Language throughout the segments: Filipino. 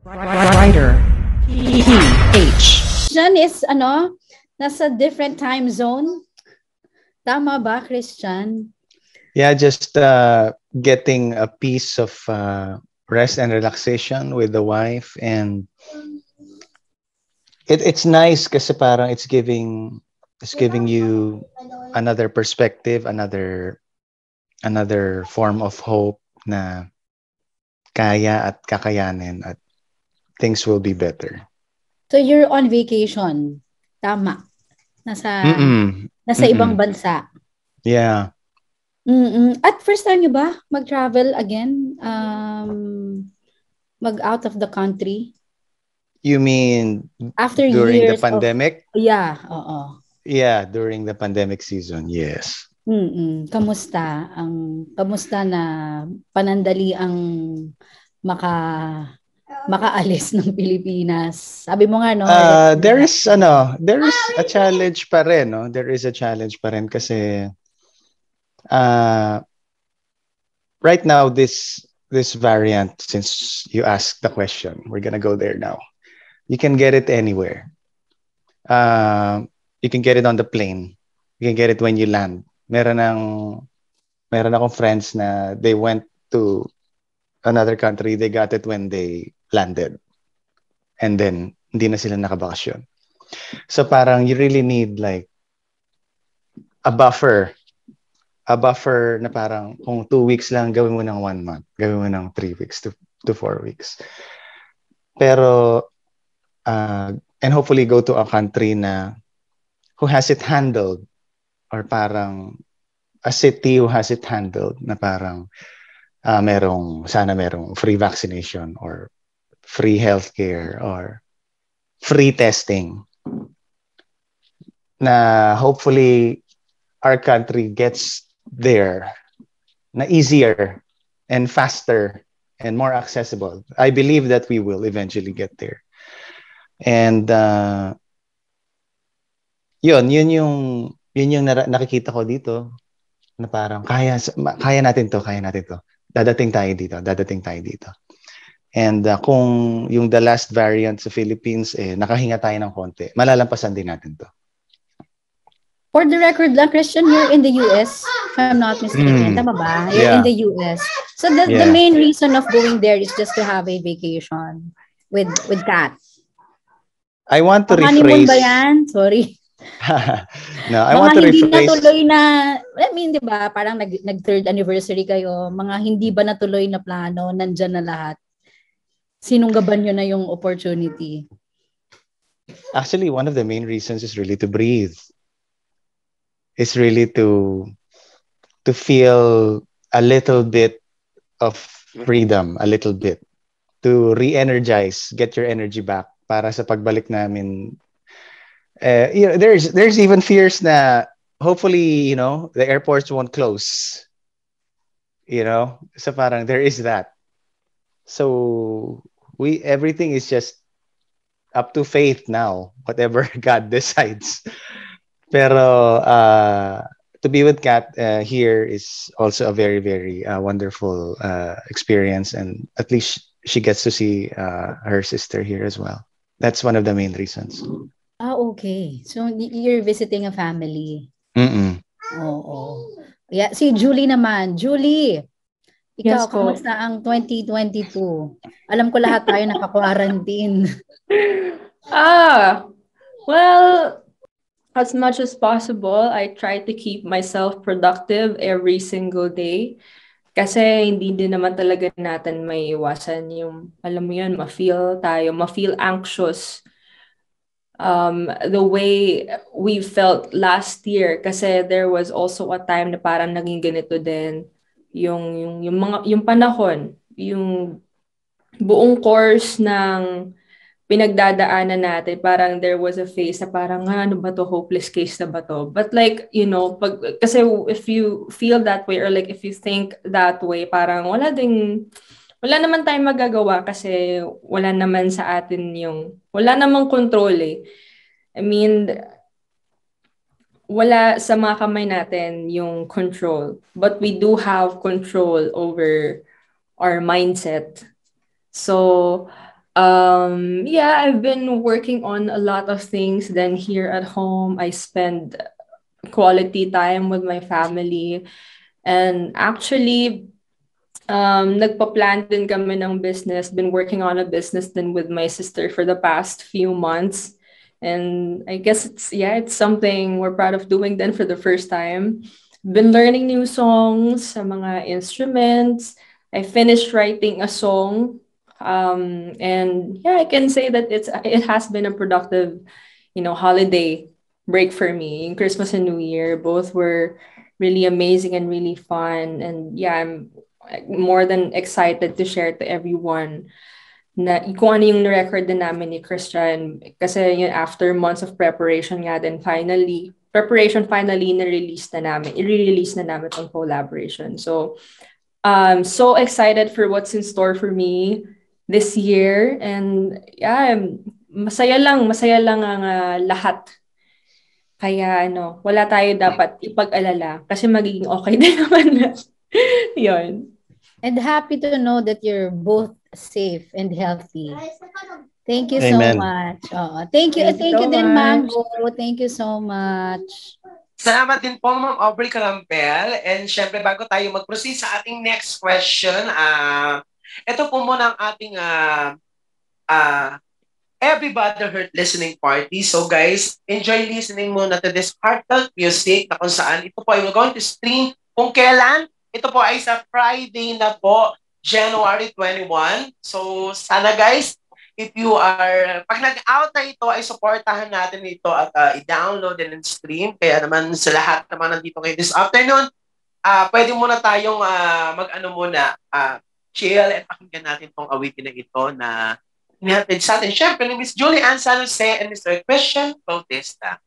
Writer. PH. Christian is nasa different time zone. Tama ba, Christian? Yeah, just getting a piece of rest and relaxation with the wife, and it's nice kasi parang it's giving you another perspective, another form of hope na kaya at kakayanin at things will be better. So you're on vacation. Tama. Nasa ibang bansa. Yeah. At first time nyo ba mag-travel again? Mag-out of the country? You mean after during years the pandemic? Yeah, oo. Yeah, during the pandemic season, yes. Kamusta na panandali ang makaalis ng Pilipinas? Sabi mo nga no. There is a challenge pa rin, no? There is a challenge pa rin kasi right now this variant, since you asked the question, we're gonna go there now. You can get it anywhere. You can get it on the plane. You can get it when you land. Meron akong friends na they went to another country, they got it when they landed. And then, hindi na sila nakabakasyon. So parang you really need like a buffer na parang kung 2 weeks lang, gawin mo ng 1 month. Gawin mo ng 3 weeks to 4 weeks. Pero, and hopefully go to a country na who has it handled, or parang a city who has it handled na parang sana merong free vaccination or free healthcare or free testing, na hopefully our country gets there na easier and faster and more accessible. I believe that we will eventually get there. And yun yung nakikita ko dito na parang kaya natin to. Dadating tayo dito. And kung yung the last variant sa Philippines, nakahinga tayo ng konti, malalampasan din natin to. For the record lang, Christian, you're in the US, if I'm not mistaken. Tama ba? You're in the US. So the main reason of going there is just to have a vacation with Kat. I want to rephrase. Honeymoon ba yan? Sorry. No, I want to rephrase. Mga hindi natuloy na, I mean, di ba, parang nag-third anniversary kayo, mga hindi ba natuloy na plano, nandyan na lahat. Sinunggaban nyo na yung opportunity? Actually, one of the main reasons is really to breathe. It's really to feel a little bit of freedom, a little bit. To re-energize, get your energy back para sa pagbalik namin. There's even fears na hopefully, the airports won't close. So parang there is that. So everything is just up to faith now, whatever God decides. Pero to be with Kat here is also a very, very wonderful experience, and at least she gets to see her sister here as well. That's one of the main reasons. Okay. So you're visiting a family. Oo. Yeah, si Julie naman. Julie, ikaw, Yes, kamusta ang 2022? Alam ko lahat tayo naka-quarantine. Well, as much as possible, I try to keep myself productive every single day. Kasi hindi din naman talaga natin may iwasan yung, alam mo yun, ma-feel anxious. The way we felt last year, kasi there was also a time na parang naging ganito din yung panahon, yung buong course ng pinagdadaanan natin, parang there was a phase na parang, ano ba to, hopeless case na ba to? But like, kasi if you feel that way, or like if you think that way, parang wala naman tayong magagawa kasi wala naman sa atin wala namang control eh. I mean, wala sa mga kamay natin yung control, but we do have control over our mindset. So, Yeah, I've been working on a lot of things. Then here at home, I spend quality time with my family. And actually, nagpa-plan din kami ng business. Been working on a business din with my sister for the past few months. And I guess it's something we're proud of doing then for the first time. Been learning new songs sa mga instruments. I finished writing a song. And yeah, I can say that it has been a productive, holiday break for me. Christmas and New Year both were really amazing and really fun. And yeah, I'm more than excited to share to everyone na kung ano yung record din namin ni Christian. Kasi yun, after months of preparation nga din, finally i-release na namin tong collaboration. So, so excited for what's in store for me this year. And yeah, masaya lang ang lahat. Kaya wala tayo dapat ipag-alala kasi magiging okay din naman. Yun. And happy to know that you're both safe and healthy. Thank you Amen. so much. Thank you so din, much. Mango. Thank you so much. Salamat din po, Ma'am Aubrey Carampel. And syempre, bago tayo mag-proceed sa ating next question, ito po muna ang ating Everybody Heard listening party. So guys, enjoy listening muna to this heartfelt music na kung saan ito po ay we're going to stream kung kailan. Ito po ay sa Friday na po, January 21. So sana guys, if you are, pag nag-out na ito, ay supportahan natin ito at i-download and stream. Kaya naman sa lahat naman nandito kayo this afternoon, pwede muna tayong chill at pakinggan natin tong awitin na ito na inihatid sa atin. Siyempre, ni Miss Julie Ann San Jose and Mr. Christian Bautista.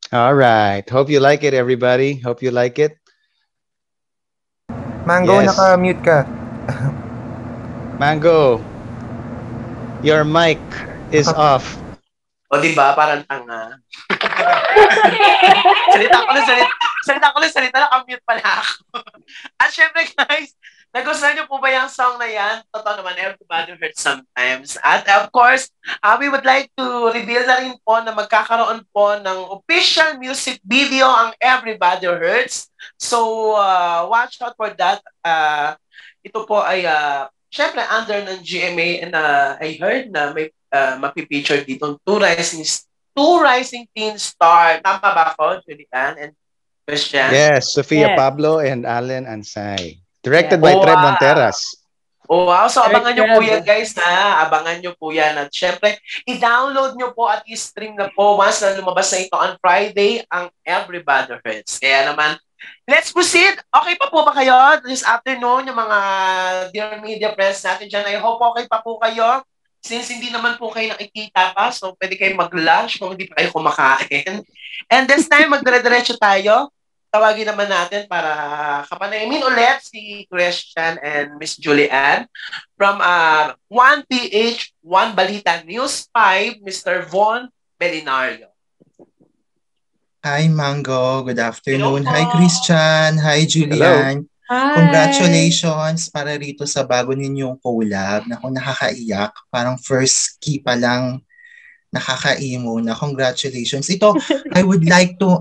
All right. Hope you like it, everybody. Hope you like it. Mango, Yes. naka-mute ka. Mango, your mic is off. O diba, parang tanga. salita ko na salita, naka-mute pala ako. At syempre guys, nagustuhan niyo po ba yung song na yan? Totoo naman, everybody hurts sometimes. At of course, we would like to reveal na rin po na magkakaroon po ng official music video ang Everybody Hurts. So, watch out for that. Ito po ay, syempre, under ng GMA and I heard na may mapipicture dito two rising teen star. Tama ba ako, Julian and Christian? Yes, Sofia Yes. Pablo and Allen Ansay. Directed Yeah. by Oh, Treb wow. Monteras. Oh, wow. So, abangan nyo po yan, Correct. guys, ha? Abangan nyo po yan. At syempre, i-download nyo po at i-stream na po once na lumabas na ito on Friday, ang Everybody Hurts. Kaya naman, let's proceed. Okay pa po ba kayo this afternoon, yung mga dear media friends natin dyan? I hope okay pa po kayo. Since hindi naman po kayo nakikita pa, so pwede kayo mag-lunch kung hindi pa kayo kumakain. And this time, magdire-diretso tayo. Tawagin naman natin para kapanayamin ulit si Christian and Miss Julianne from 1PH, 1 Balita News 5, Mr. Von Belinario. Hi, Mango. Good afternoon. Hello po. Hi, Christian. Hi, Julian. Hi. Congratulations para rito sa bago ninyong collab. Naku, nakakaiyak. Parang first key pa lang nakaka-emo na. Congratulations. Ito, I would like to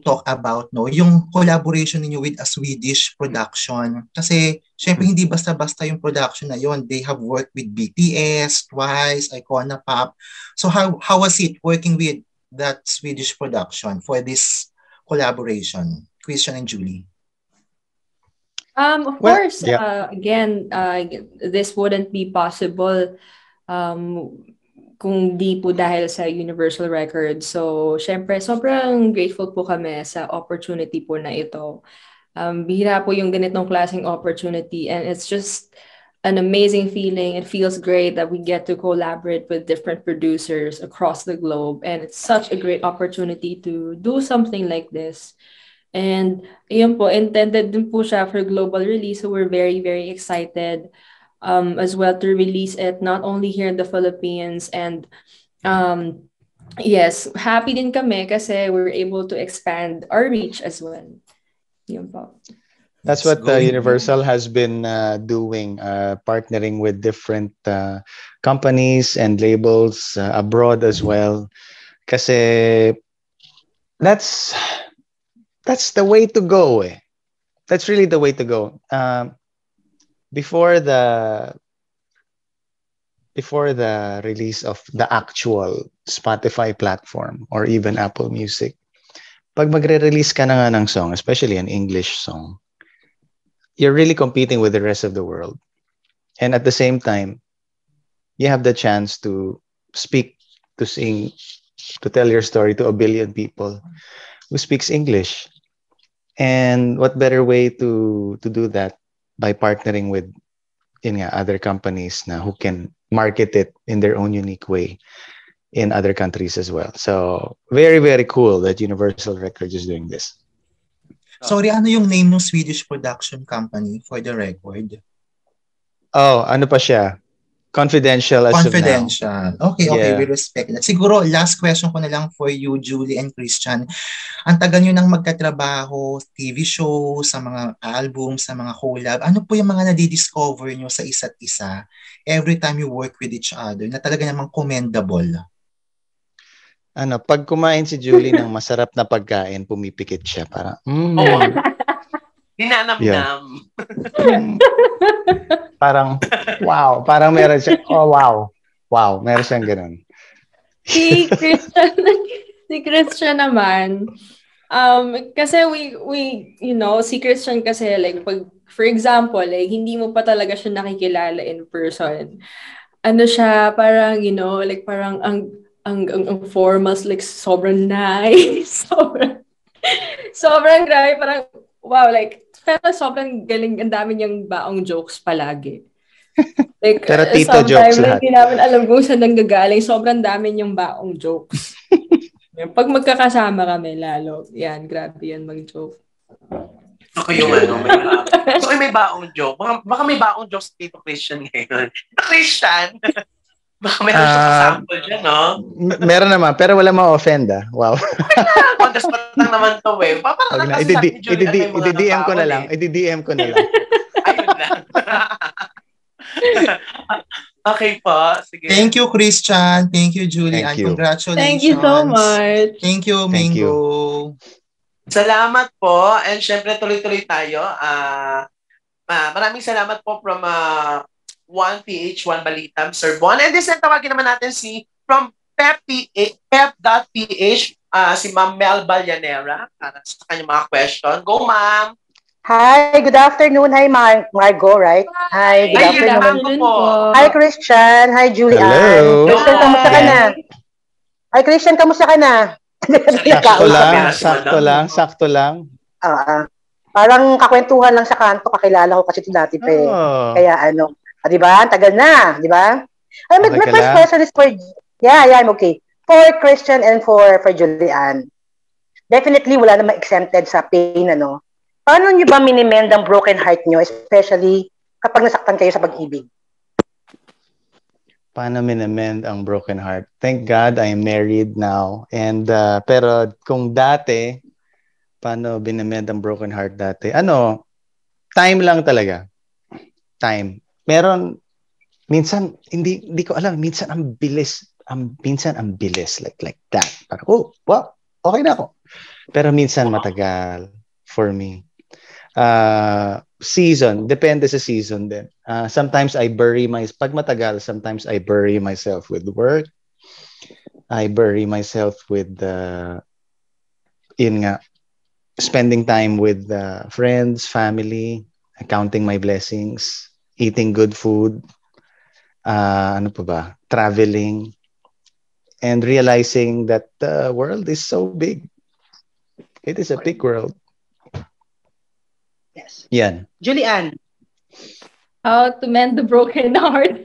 talk about yung collaboration ninyo with a Swedish production. Kasi syempre hindi basta-basta yung production na yon. They have worked with BTS, Twice, Icona Pop. So how was it working with that Swedish production for this collaboration? Christian and Julie. Of Well, course, yeah. again, this wouldn't be possible kung di po dahil sa Universal Records. So, syempre, sobrang grateful po kami sa opportunity po na ito. Bihira po yung ganitong klaseng opportunity and it's just an amazing feeling. It feels great that we get to collaborate with different producers across the globe and it's such a great opportunity to do something like this. And yun po, intended din po siya for global release. So we're very, very excited as well to release it not only here in the Philippines and yes, happy din kami kasi we're able to expand our reach as well. Yun po. That's what Universal has been doing, partnering with different companies and labels abroad as well. Kasi that's the way to go. That's really the way to go. Before the release of the actual Spotify platform or even Apple Music, pag magre-release ka na nga ng song, especially an English song, you're really competing with the rest of the world. And at the same time, you have the chance to speak, to sing, to tell your story to a billion people who speaks English. And what better way to do that by partnering with other companies who can market it in their own unique way in other countries as well. So very, very cool that Universal Records is doing this. Sorry, ano yung name ng Swedish production company for the record? Oh, ano pa siya? Confidential as Confidential. of now. Okay, we respect that. Siguro, last question ko na lang for you, Julie and Christian. Ang tagal nyo nang magkatrabaho, TV show, sa mga album, sa mga collab, ano po yung mga nadidiscover nyo sa isa't isa every time you work with each other na talaga namang commendable? Pag kumain si Julie ng masarap na pagkain, pumipikit siya. Parang, Dinanamnam. Parang, wow. Parang meron siya, wow. Wow, meron siyang ganun. Si Christian naman, kasi we si Christian kasi like, pag, for example, like, hindi mo pa talaga siya nakikilala in person. Ano siya, parang, like, parang ang formals, like, sobrang nice. sobrang grabe, parang, wow, like, pero sobrang galing, ang dami niyang baong jokes palagi. Like, pero tito jokes lahat. Hindi namin alam kung saan nanggagaling, sobrang dami niyang baong jokes. Pag magkakasama kami, lalo, yan, grabe yan mag-joke. Ako yung may baong joke. Baka may baong joke si Tito Christian ngayon. Christian! Baka meron siya sample dyan, no? Meron naman, pero wala ma-offend, Wow. Contest pa lang naman to, I-DM ko na lang. I-DM ko na lang. Ayun lang. Okay po. Sige. Thank you, Christian. Thank you, Julie. Thank And you. congratulations. Thank you so much. Thank you, Mingo. Salamat po. And syempre, tuloy-tuloy tayo. Maraming salamat po from 1PH1 Balita, Sir Bon. And this time, tawagin naman natin from pep.ph, si Ma'am Mel Balyanera para sa kanyang mga question. Go, Ma'am! Hi, good afternoon. Hi, Margo, right? Hi, good afternoon. Hi, Christian. Hi, Julie. Hello. Christian, kamusta ka na? Hi, Christian, kamusta ka na? Sakto lang. Parang kakwentuhan lang sa kanto, kakilala ko kasi ito dati pa eh. Kaya di ba? Tagal na, di ba? My first question is for, I'm okay. For Christian and for Julian. Definitely, wala namang exempted sa pain, Paano nyo ba minimend ang broken heart nyo, especially kapag nasaktan kayo sa pag-ibig? Paano minimend ang broken heart? Thank God I'm married now. And pero kung dati, paano binimend ang broken heart dati? Time lang talaga. Time. Meron, minsan, hindi ko alam, minsan ang bilis like that. Parang, wow, okay na ako. Pero minsan matagal for me. Season, depende sa season din. Sometimes I pag matagal, sometimes I bury myself with work. I bury myself with spending time with friends, family, counting my blessings, eating good food, traveling, and realizing that the world is so big. It is a big world. Yes. Yan. Julian. How to mend the broken heart.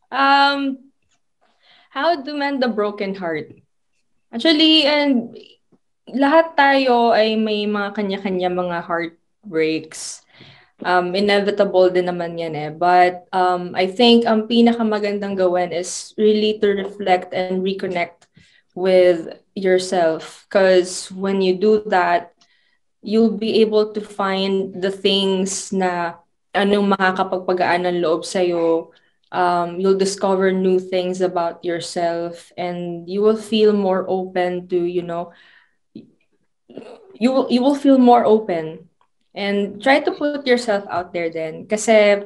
How to mend the broken heart. Actually, and lahat tayo ay may mga kanya-kanya mga heartbreaks. inevitable din naman yan eh. But I think ang pinakamagandang gawin is really to reflect and reconnect with yourself. Because when you do that, you'll be able to find the things na anong makakapagpagaan ng loob sa'yo. You'll discover new things about yourself and you will feel more open to, you will feel more open and try to put yourself out there then. Kasi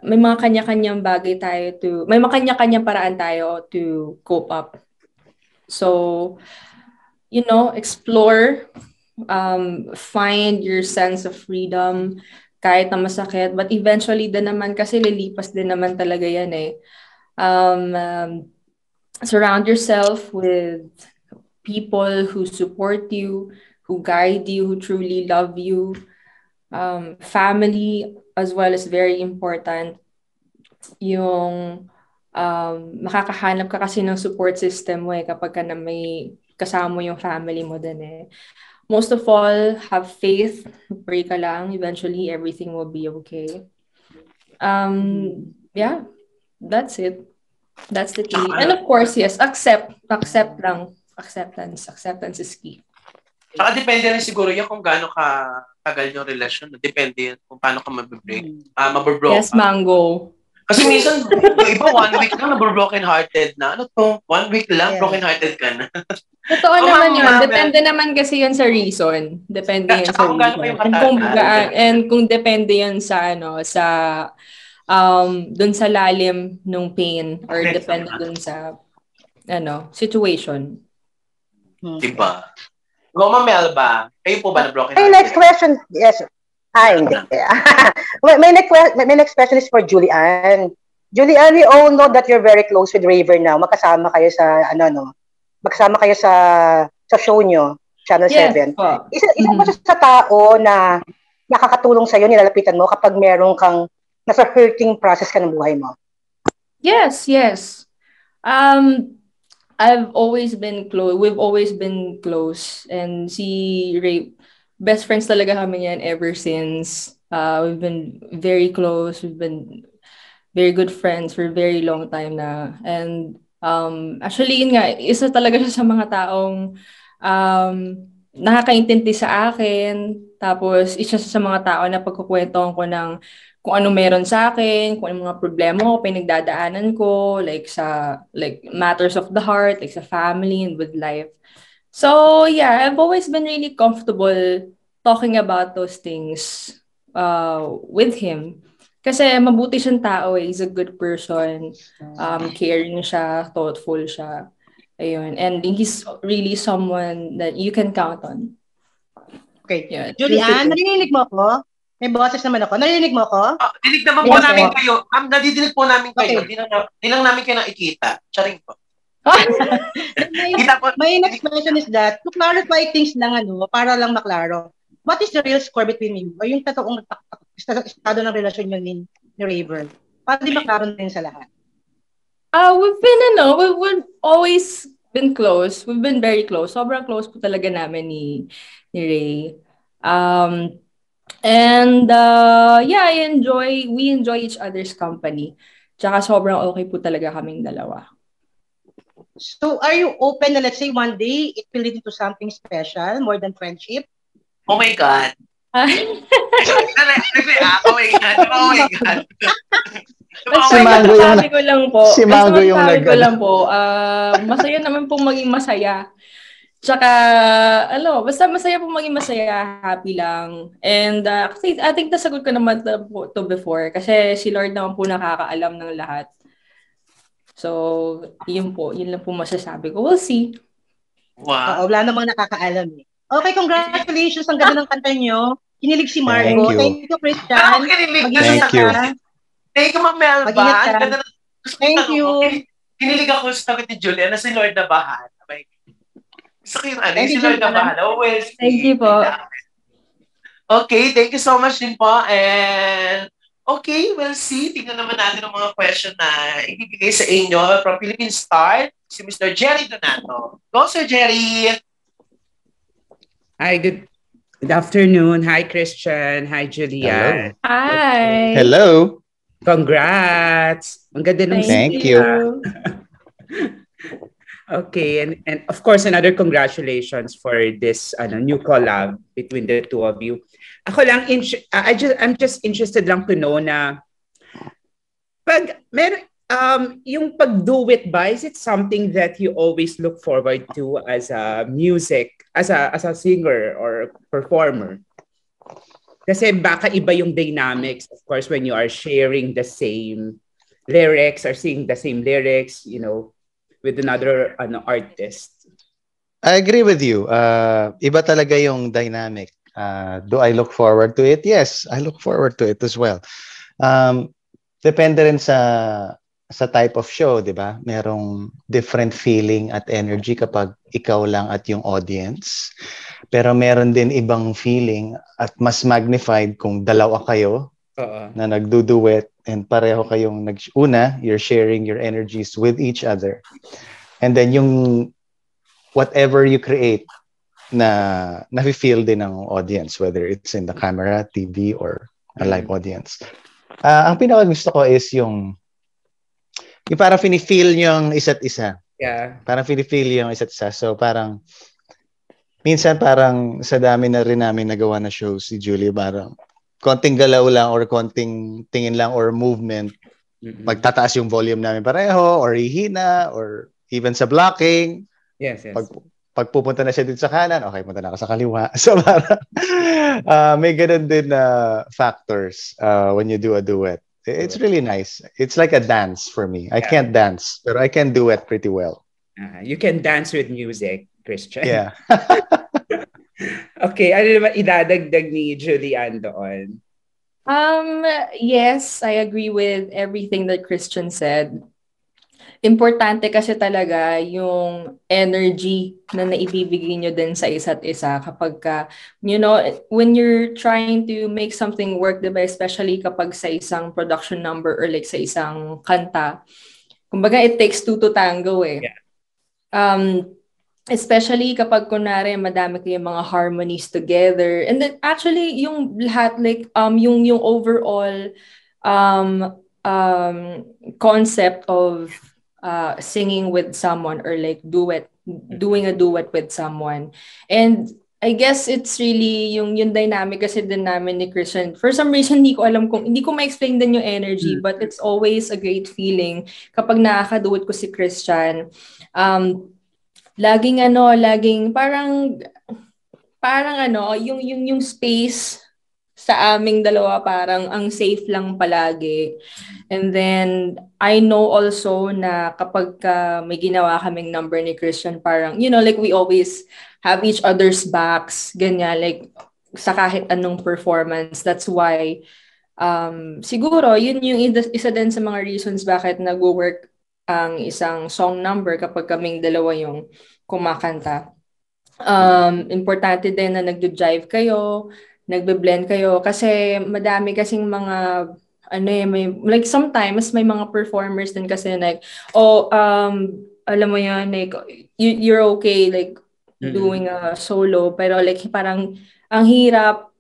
may mga kanya-kanyang may mga kanya-kanyang paraan tayo to cope up. So, explore, find your sense of freedom kahit na masakit. But eventually din naman, kasi lilipas din naman talaga yan eh. Surround yourself with people who support you, who guide you, who truly love you. Family as well is very important. Yung makakahanap ka kasi ng support system mo eh kapag ka na may kasama mo yung family mo din eh. Most of all, have faith. Pray ka lang. Eventually, everything will be okay. Yeah, that's it. That's the key. And of course, yes, accept lang. Acceptance is key. Saka depende rin siguro yan kung gaano tagal yung relasyon. Depende yan kung paano ka mabibroke. Yes, Mango. Kasi minsan, yung iba, 1 week lang broken-hearted na. Ano to? 1 week lang, broken-hearted ka na. Totoo naman yun. Depende naman kasi yun sa reason. Depende yun sa reason. And kung depende yun sa, dun sa lalim ng pain or depende dun sa, situation. Diba? Goma Melba, kayo po ba na broken hearted? Next question, yes. Hindi. my next question is for Julian. Julian, we all know that you're very close with Raver now. Magkasama kayo sa magkasama kayo sa show nyo, Channel 7. Isa ba sa tao na nakakatulong sa'yo, nilalapitan mo kapag meron kang nasa hurting process ka ng buhay mo? Yes. I've always been close. We've always been close. And si Ray, best friends talaga kami yan ever since. We've been very close. We've been very good friends for a very long time na. And actually, yun nga, isa talaga siya sa mga taong nakakaintindi sa akin. Tapos, isa sa mga tao na pagkukwentuhan ko ng kung ano meron sa akin, kung ano mga problema ko, pinagdadaanan ko, like matters of the heart, like sa family and with life. So, yeah, I've always been really comfortable talking about those things with him. Kasi mabuti siyang tao eh. He's a good person. Caring siya, thoughtful siya. Ayun. And he's really someone that you can count on. Okay. Yeah. Julian, narinig mo ako? May boses naman ako. Narinig mo ako? Dinig naman po namin kayo. Nadidinig po namin kayo. Di lang namin kayo nakikita. Charing po. My next question is that, to clarify things lang para lang maklaro, what is the real score between you? O yung totoong estado ng relasyon nyo ni Raver? Para di maklaro na yun sa lahat. We've always been close. We've been very close. Sobrang close po talaga namin ni Ray. We enjoy each other's company. Tsaka sobrang okay po talaga kaming dalawa. So, are you open na let's say one day it will lead into something special more than friendship? Oh my God. Oh my God. Si Mango yung masaya naman pong maging masaya. Tsaka, basta masaya pong maging masaya, happy lang. And I think nasagot ko naman to before kasi si Lord naman po nakakaalam ng lahat. So, yun lang po masasabi ko. We'll see. Wow. Wala namang nakakaalam eh. Okay, congratulations. Ang ganda ng kanta nyo. Kinilig si Margo. Thank you, Christian. Thank you. Thank you, Ma'am Melba. Thank you. Kinilig ako sa sagot ni Julia na si Lord na bahala. Gusto ko yung si Lord na bahala. Thank you po. Okay, thank you so much din po. And okay, we'll see. Tingnan naman natin ang mga question na ibibigay sa inyo from Philippine Star, si Mr. Jerry Donato. Go, Sir Jerry! Hi, Good afternoon. Hi, Christian. Hi, Julia. Hi. Hello. Congrats. Ang ganda ng Thank you. Okay, and of course, another congratulations for this new collab between the two of you. Ako lang, I'm just interested lang to know na yung pag-do-it ba, is it something that you always look forward to as a singer or performer? Kasi baka iba yung dynamics, of course, when you are sharing the same lyrics or singing the same lyrics, with another artist. I agree with you. Iba talaga yung dynamic. Do I look forward to it? Yes, I look forward to it as well. Depende rin sa type of show, di ba? Merong different feeling at energy kapag ikaw lang at yung audience. Pero meron din ibang feeling at mas magnified kung dalawa kayo na nagduduet and pareho kayong you're sharing your energies with each other. And then yung whatever you create na nafe-feel din ng audience, whether it's in the camera, TV, or a live audience. Ang pinaka-gusto ko is yung parang feel yung isa't isa. Yeah. Parang feel yung isa't isa. So parang minsan parang sa dami na rin namin nagawa na shows si Julie, parang konting galaw lang or konting tingin lang or movement, magtataas yung volume namin pareho or hihina or even sa blocking. Yes. Pag pupunta na siya dito sa kanan, okay, punta na ako sa kaliwa. So parang may ganun din na factors when you do a duet. It's really nice. It's like a dance for me. I can't dance, but I can duet pretty well. You can dance with music, Christian. Yeah. Okay, ano naman idadagdag ni Julian doon? Yes, I agree with everything that Christian said. Importante kasi talaga yung energy na naibibigay nyo din sa isa't isa kapag when you're trying to make something work, diba? Especially kapag sa isang production number or like sa isang kanta. Kumbaga, it takes two to tango eh. Yeah. Especially kapag kunwari madami kayong mga harmonies together. And then actually, yung lahat, like, yung overall concept of singing with someone or like doing a duet with someone. And I guess it's really yung dynamic kasi din namin ni Christian. For some reason, hindi ko ma-explain din yung energy, but it's always a great feeling kapag nakaka-duet ko si Christian. Laging yung space sa aming dalawa parang ang safe lang palagi. And then I know also na kapag may ginawa kaming number ni Christian, parang like we always have each other's backs, ganyan, like sa kahit anong performance. That's why siguro yun yung isa din sa mga reasons bakit nag-work ang isang song number kapag kaming dalawa yung kumakanta. Importante din na nagdo-jive kayo, nagbe-blend kayo kasi madami kasing mga may like sometimes may mga performers din kasi like alam mo yan, like you're okay like doing a solo pero like parang ang hirap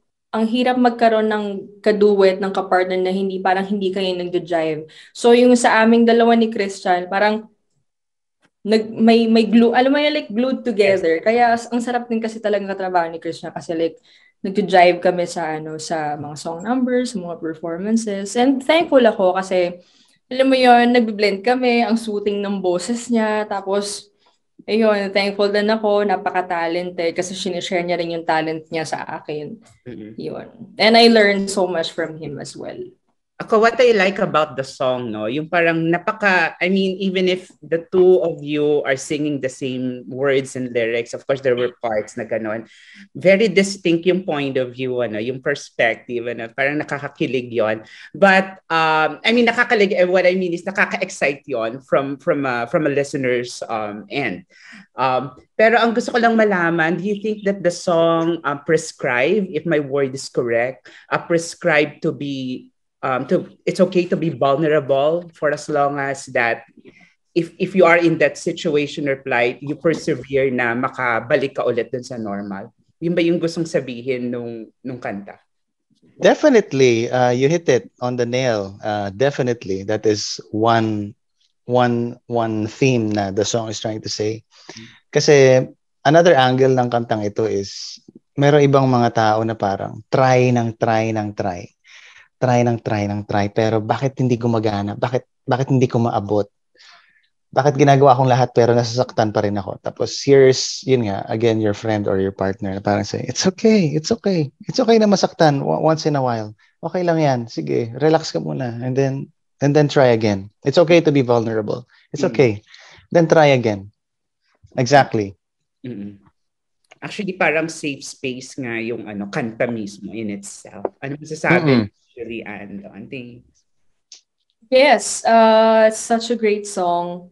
magkaroon ng kaduet ng kapartner na hindi kayo nagdo-jive. So yung sa aming dalawa ni Christian parang may glue, alam mo yan, like glued together. Kaya ang sarap din kasi talagang katrabaho ni Christian kasi like nagjo-jive kami sa mga song numbers, sa mga performances. And thankful ako kasi alam mo yun, nagbe-blend kami, ang soothing ng boses niya. Tapos ayun, thankful din ako, napaka-talented kasi sinishare niya rin yung talent niya sa akin. Yun. And I learned so much from him as well. Ako, what I like about the song, yung parang even if the two of you are singing the same words and lyrics, of course, there were parts na ganon. Very distinct yung point of view, yung perspective, parang nakakakilig yon. But, nakakakilig, what I mean is nakaka-excite yon from a listener's end. Pero ang gusto ko lang malaman, do you think that the song prescribed, if my word is correct, prescribed to be it's okay to be vulnerable for as long as that if you are in that situation or plight, you persevere na makabalik ka ulit dun sa normal. Yun ba yung gustong sabihin nung kanta? Definitely, you hit it on the nail. Definitely, that is one theme na the song is trying to say. Kasi another angle ng kantang ito is merong ibang mga tao na parang try pero bakit hindi gumagana? Bakit hindi ko maabot? Bakit ginagawa kong lahat pero nasasaktan pa rin ako? Tapos here's, yun nga, again, your friend or your partner parang say, it's okay. It's okay na masaktan once in a while. Okay lang yan. Sige, relax ka muna. And then try again. It's okay to be vulnerable. It's okay. Then try again. Exactly. Mm-mm. Actually, parang safe space nga yung kanta mismo in itself. Ano masasabi, Julianne? Yes, it's such a great song.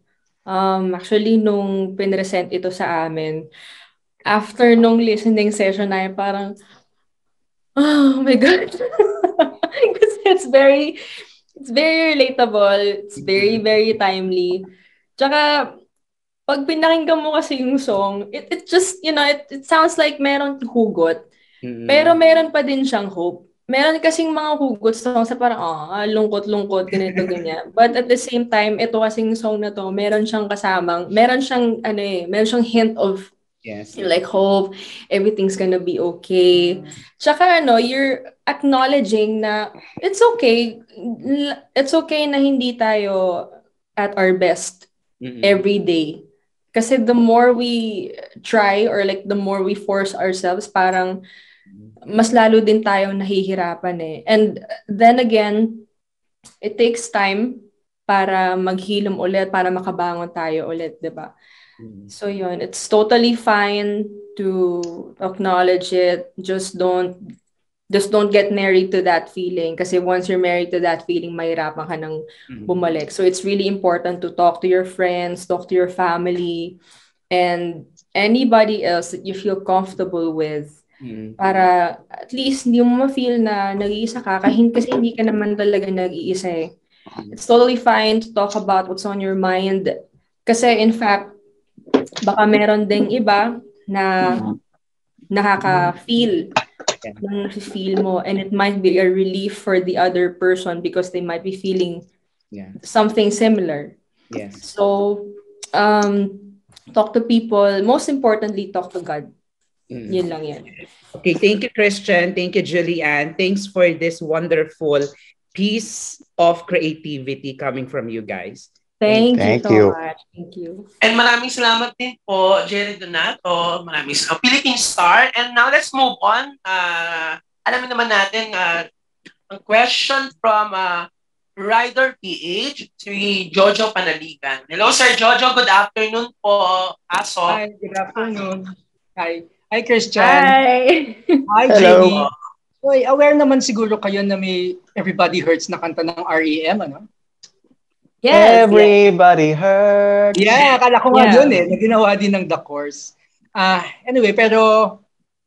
Actually, nung pinresent ito sa amin, after nung listening session na parang, oh my God. Kasi it's very relatable. It's very, very timely. Tsaka, pag pinakinggan mo kasi yung song, it just, it sounds like meron hugot. Pero meron pa din siyang hope. Meron kasing mga hugot songs sa parang, lungkot-lungkot, ganito, ganyan. But at the same time, ito kasing song na to, meron siyang hint of, like hope, everything's gonna be okay. Tsaka you're acknowledging na it's okay na hindi tayo at our best every day. Kasi the more we try or like the more we force ourselves, parang mas lalo din tayong nahihirapan eh. And then again, it takes time para maghilom ulit, para makabangon tayo ulit, diba? So yun, it's totally fine to acknowledge it. Just don't get married to that feeling. Kasi once you're married to that feeling, mahirapan ka nang bumalik. So it's really important to talk to your friends, talk to your family, and anybody else that you feel comfortable with. Para at least hindi mo ma-feel na nag-iisa ka kasi hindi ka naman talaga nag-iisa eh. It's totally fine to talk about what's on your mind. Kasi in fact, baka meron ding iba na nakaka-feel ng feel mo, and it might be a relief for the other person because they might be feeling something similar. Yes. So, talk to people. Most importantly, talk to God. Yun lang yan. Okay, thank you, Christian. Thank you, Julianne. Thanks for this wonderful piece of creativity coming from you guys. Thank you so much. Thank you. And maraming salamat din po, Jerry Donato. Maraming Philippine Star. And now let's move on. Alamin naman natin ang question from Rider PH, si Jojo Panaligan. Hello, Sir Jojo. Good afternoon po. Aso. Hi, good afternoon. Hi, Christian. Hi. Hi, Jenny. Uy, aware naman siguro kayo na may Everybody Hurts na kanta ng REM, ano? Yes. Everybody Hurts. Yeah, akala ko nga yun eh. Naginawa din ng The Course. Anyway, pero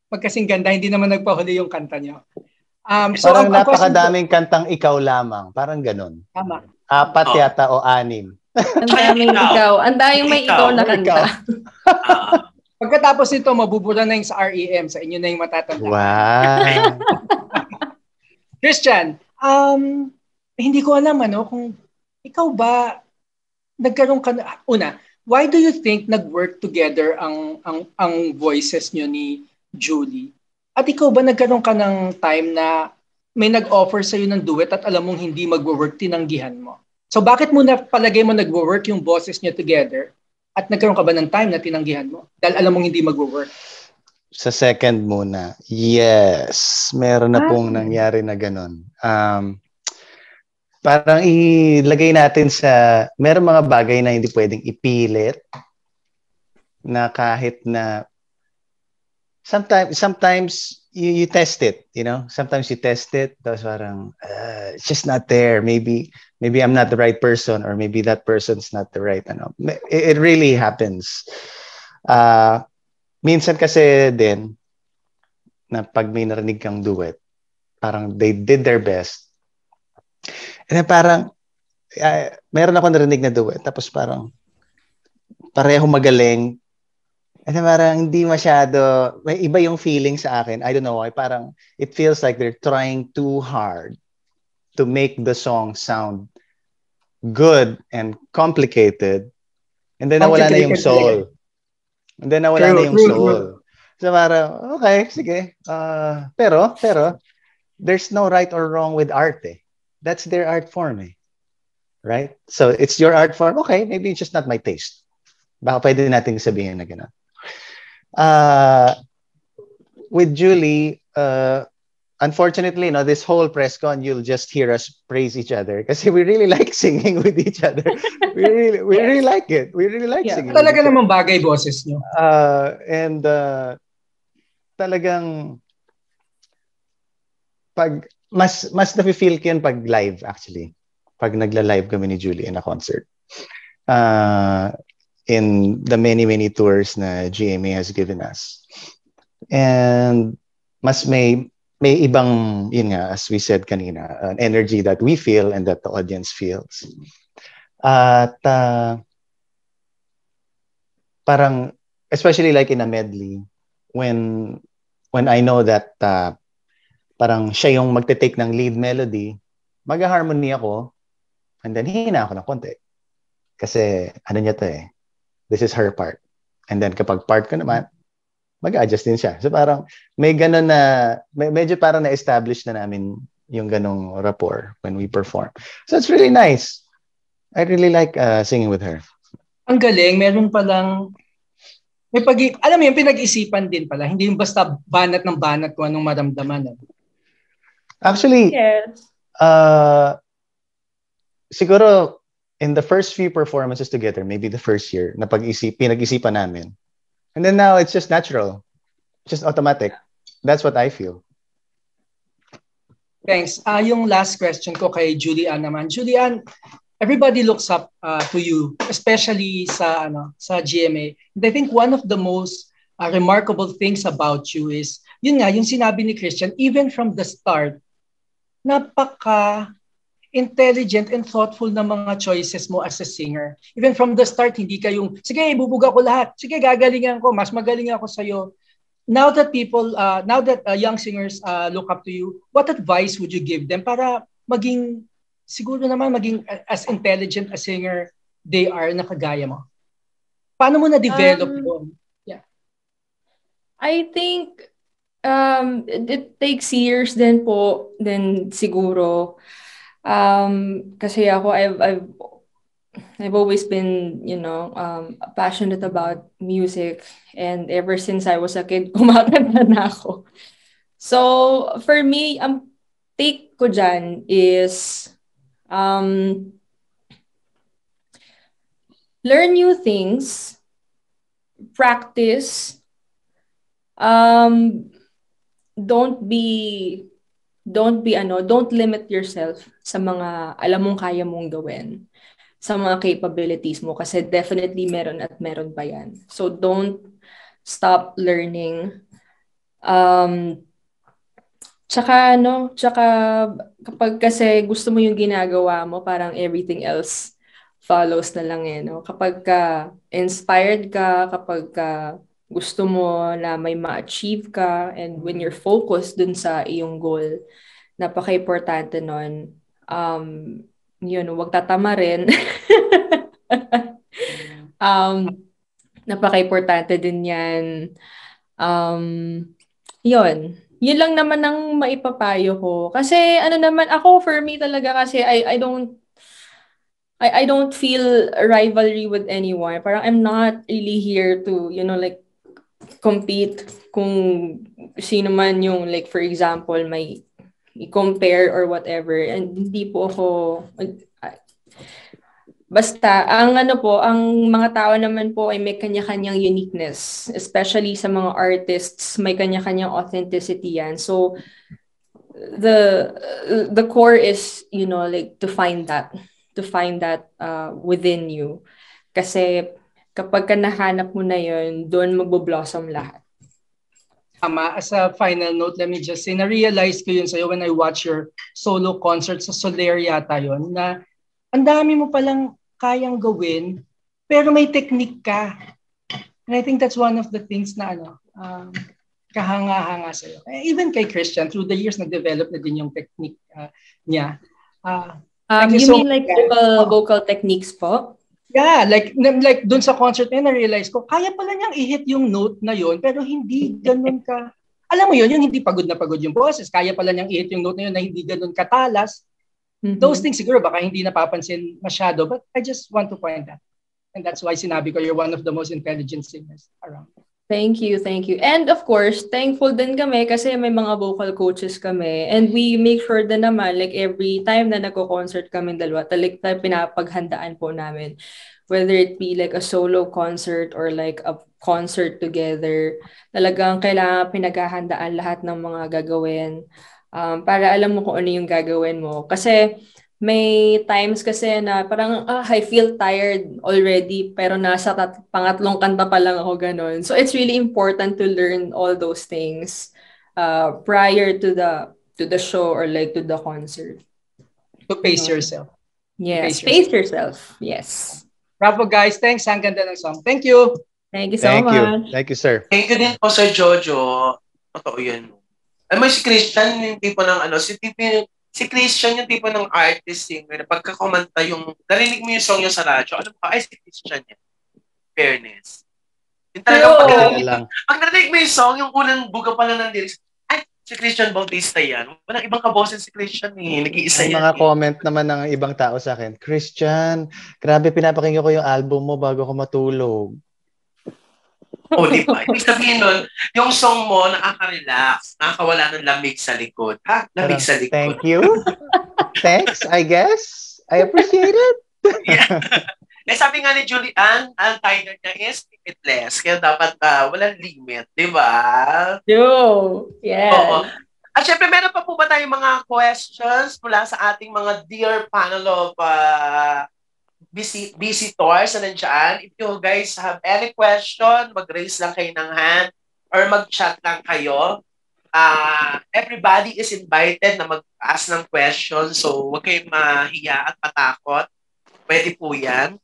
magkasing ganda, hindi naman nagpahuli yung kanta niyo. So parang napakadaming kantang ikaw lamang. Parang ganun. Tama. 4 yata o 6. Ang daming ikaw. Ang daming may ikaw na kanta. Pagkatapos nito, mabubura na yung sa REM. Sa inyo na yung matatanda. Wow. Christian, hindi ko alam kung ikaw ba nagkaroon ka na, una, why do you think nag-work together ang voices nyo ni Julie? At ikaw ba nagkaroon ka ng time na may nag-offer sa'yo ng duet at alam mong hindi mag-work, tinanggihan mo? So bakit mo na palagay mo nag-work yung boses nyo together? At nagkaroon ka ba ng time na tinanggihan mo? Dahil alam mong hindi mag-work. Sa second muna, yes. Meron na pong nangyari na ganun. Parang ilagay natin meron mga bagay na hindi pwedeng ipilit na kahit na sometimes you test it, Sometimes you test it, tapos parang it's just not there. Maybe I'm not the right person, or maybe that person's not the right. It really happens. Minsan kasi din na pag may narinig kang duet, parang they did their best. And then parang meron ako narinig na duet, tapos parang pareho magaling, Kasi parang hindi masyado, may iba yung feeling sa akin. I don't know why. Parang it feels like they're trying too hard to make the song sound good and complicated. And then nawala na yung soul. And then nawala na yung soul. So parang, okay, sige. Pero, there's no right or wrong with art eh. That's their art form eh. Right? So it's your art form. Okay, maybe it's just not my taste. Baka pwede natin sabihin na gano'n. With Julie, unfortunately, this whole press con, you'll just hear us praise each other because we really like singing with each other. We really like it. We really like singing. Talaga naman bagay boses nyo. And talagang pag mas nafe-feel ko yun pag live actually. Pag nagla-live kami ni Julie in a concert. In the many tours na GMA has given us. And mas may ibang, yun nga, as we said kanina, an energy that we feel and that the audience feels. At parang, especially like in a medley, when I know that parang siya yung magte-take ng lead melody, mag-harmony ako, and then hihina ako ng konti. Kasi ano niya to eh, this is her part. And then kapag part ko naman, mag-adjust din siya. So parang may gano'n na, medyo parang na-establish na namin yung ganong rapport when we perform. So it's really nice. I really like singing with her. Ang galing, meron palang, alam mo yung pinag-isipan din pala, hindi yung basta banat ng banat kung anong maramdaman. Actually, yes. Siguro, in the first few performances together, maybe the first year, pinag-isipan namin. And then now, it's just natural. It's just automatic. That's what I feel. Thanks. Yung last question ko kay Julian naman. Julian, everybody looks up to you, especially sa GMA. And I think one of the most remarkable things about you is, yun nga, yung sinabi ni Christian, even from the start, napaka-intelligent and thoughtful na mga choices mo as a singer. Even from the start, hindi kayong, sige, ibubuga ko lahat. Sige, gagalingan ko. Mas magaling ako sa'yo. Now that young singers look up to you, what advice would you give them para maging as intelligent a singer they are na kagaya mo? Paano mo na-develop yun? Yeah. I think it takes years din po, then siguro. Kasi ako, I've always been, passionate about music, and ever since I was a kid, kumakanta na ako. So, for me, take ko dyan is learn new things, practice, don't limit yourself sa mga alam mong kaya mong gawin, sa mga capabilities mo, kasi definitely meron at meron pa yan. So don't stop learning. Tsaka kapag kasi gusto mo yung ginagawa mo, parang everything else follows na lang eh, no? Kapag inspired ka, kapag gusto mo na may ma-achieve ka, and when you're focused dun sa iyong goal, napaka-importante nun. Huwag tatamarin. Napaka-importante din yan. Yun lang naman ang maipapayo ko. Kasi ako, for me talaga, kasi I don't feel rivalry with anyone. Parang I'm not really here to, compete kung sino man yung, like, for example, may i-compare or whatever. And hindi po ako, basta, ang mga tao naman po ay may kanya-kanyang uniqueness, especially sa mga artists, may kanya-kanyang authenticity yan. So, the core is, to find that within you. Kasi, kapag nahanap mo na yun, doon magbo-blossom lahat. As a final note, let me just say, na-realize ko yun sa'yo when I watch your solo concert sa Soler yata yun, na ang dami mo palang kayang gawin, pero may technique ka. And I think that's one of the things na kahanga-hanga sa'yo. Even kay Christian, through the years, nag-develop na din yung technique niya. You mean like vocal techniques po? Yeah, like dun sa concert na na-realize ko, kaya pala niyang i-hit yung note na yon pero hindi ganun ka, alam mo yun, yung hindi pagod na pagod yung boses, kaya pala niyang i-hit yung note na yun na hindi ganun katalas. Mm-hmm. Those things siguro baka hindi napapansin masyado, but I just want to point that. And that's why sinabi ko, you're one of the most intelligent singers around. Thank you. And of course, thankful din kami kasi may mga vocal coaches kami. And we make sure din naman, like every time na nagko-concert kami dalawa, talagang pinapaghandaan po namin. Whether it be like a solo concert or like a concert together, talagang kailangan pinaghahandaan lahat ng mga gagawin para alam mo kung ano yung gagawin mo. Kasi may times kasi na parang I feel tired already pero nasa pangatlong kanta pa lang ako ganun. So it's really important to learn all those things prior to the show or like to the concert. To pace yourself. Yes, pace yourself. Yes. Bravo guys, thanks. Ang ganda ng song. Thank you. Thank you so much. Thank you, sir. Thank you din po, Sir Jojo. Totoo yan. Alam mo, si Christian, yung tipo ng si Christian yung tipo ng artist singer na pagkakumanta yung, narinig mo yung song niya sa radyo, alam mo, ay si Christian yan. Fairness. Yung talagang pag narinig mo yung song, yung unang buga pa lang ng lyrics, ay, si Christian Bautista yan. Walang ibang kaboses si Christian nag-iisa yan. Mga comment naman ng ibang tao sa akin, Christian, grabe pinapakinggan ko yung album mo bago ko matulog. Di ba? Ibig sabihin nun, yung song mo nakaka-relax, nakakawala ng lamig sa likod. Lamig sa likod. Thank you. Thanks, I guess. I appreciate it. Yeah. Sabi nga ni Julian, ang title niya is limitless. Kaya dapat walang limit. Di ba? Yes. Oo. At syempre, meron pa po ba tayong mga questions mula sa ating mga dear panel of visitors na nandiyan? If you guys have any question, mag-raise lang kayo ng hand or mag-chat lang kayo. Everybody is invited na mag-ask ng question, so huwag kayong mahiya at matakot. Pwede po yan.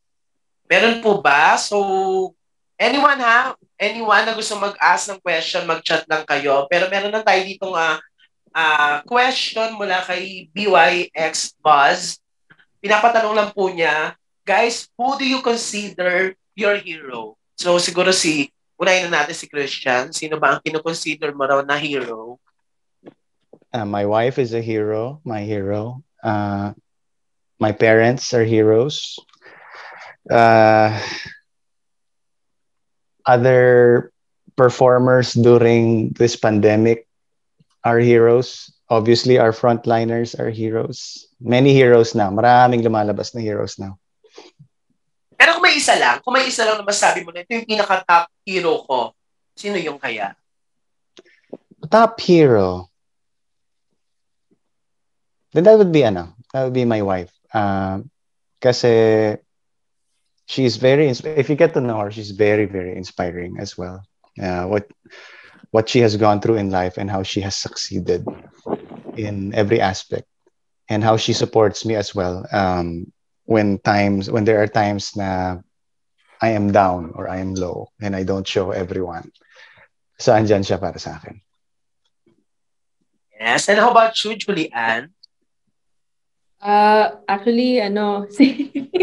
Meron po ba? So, anyone na gusto mag-ask ng question, mag-chat lang kayo. Pero meron na tayo ditong question mula kay BYX Buzz. Pinapatanong lang po niya, guys, who do you consider your hero? So siguro unahin na natin si Christian. Sino ba ang kino-consider mo raw na hero? My wife is a hero, my hero. My parents are heroes. Other performers during this pandemic are heroes. Obviously, our frontliners are heroes. Many heroes now. Maraming lumalabas na heroes now. Pero kung may isa lang na masabi mo na ito yung pinaka-top hero ko, sino yung kaya? Top hero? Then that would be my wife. Kasi she's if you get to know her, she's very, very inspiring as well. What she has gone through in life and how she has succeeded in every aspect and how she supports me as well. When there are times na I am down or I am low and I don't show everyone. So andyan siya para sa akin. Yes, and how about you, Julian? Actually,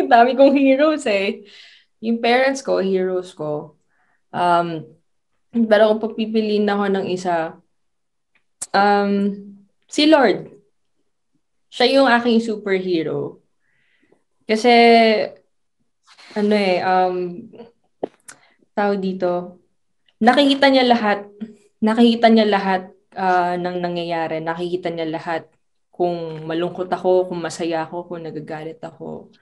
dami kong heroes eh. Yung parents ko, heroes ko. Pero kung papipiliin ako ng isa, si Lord. Siya yung aking superhero. Kasi, tawag dito, nakikita niya lahat ng nangyayari. Nakikita niya lahat kung malungkot ako, kung masaya ako, kung nagagalit ako.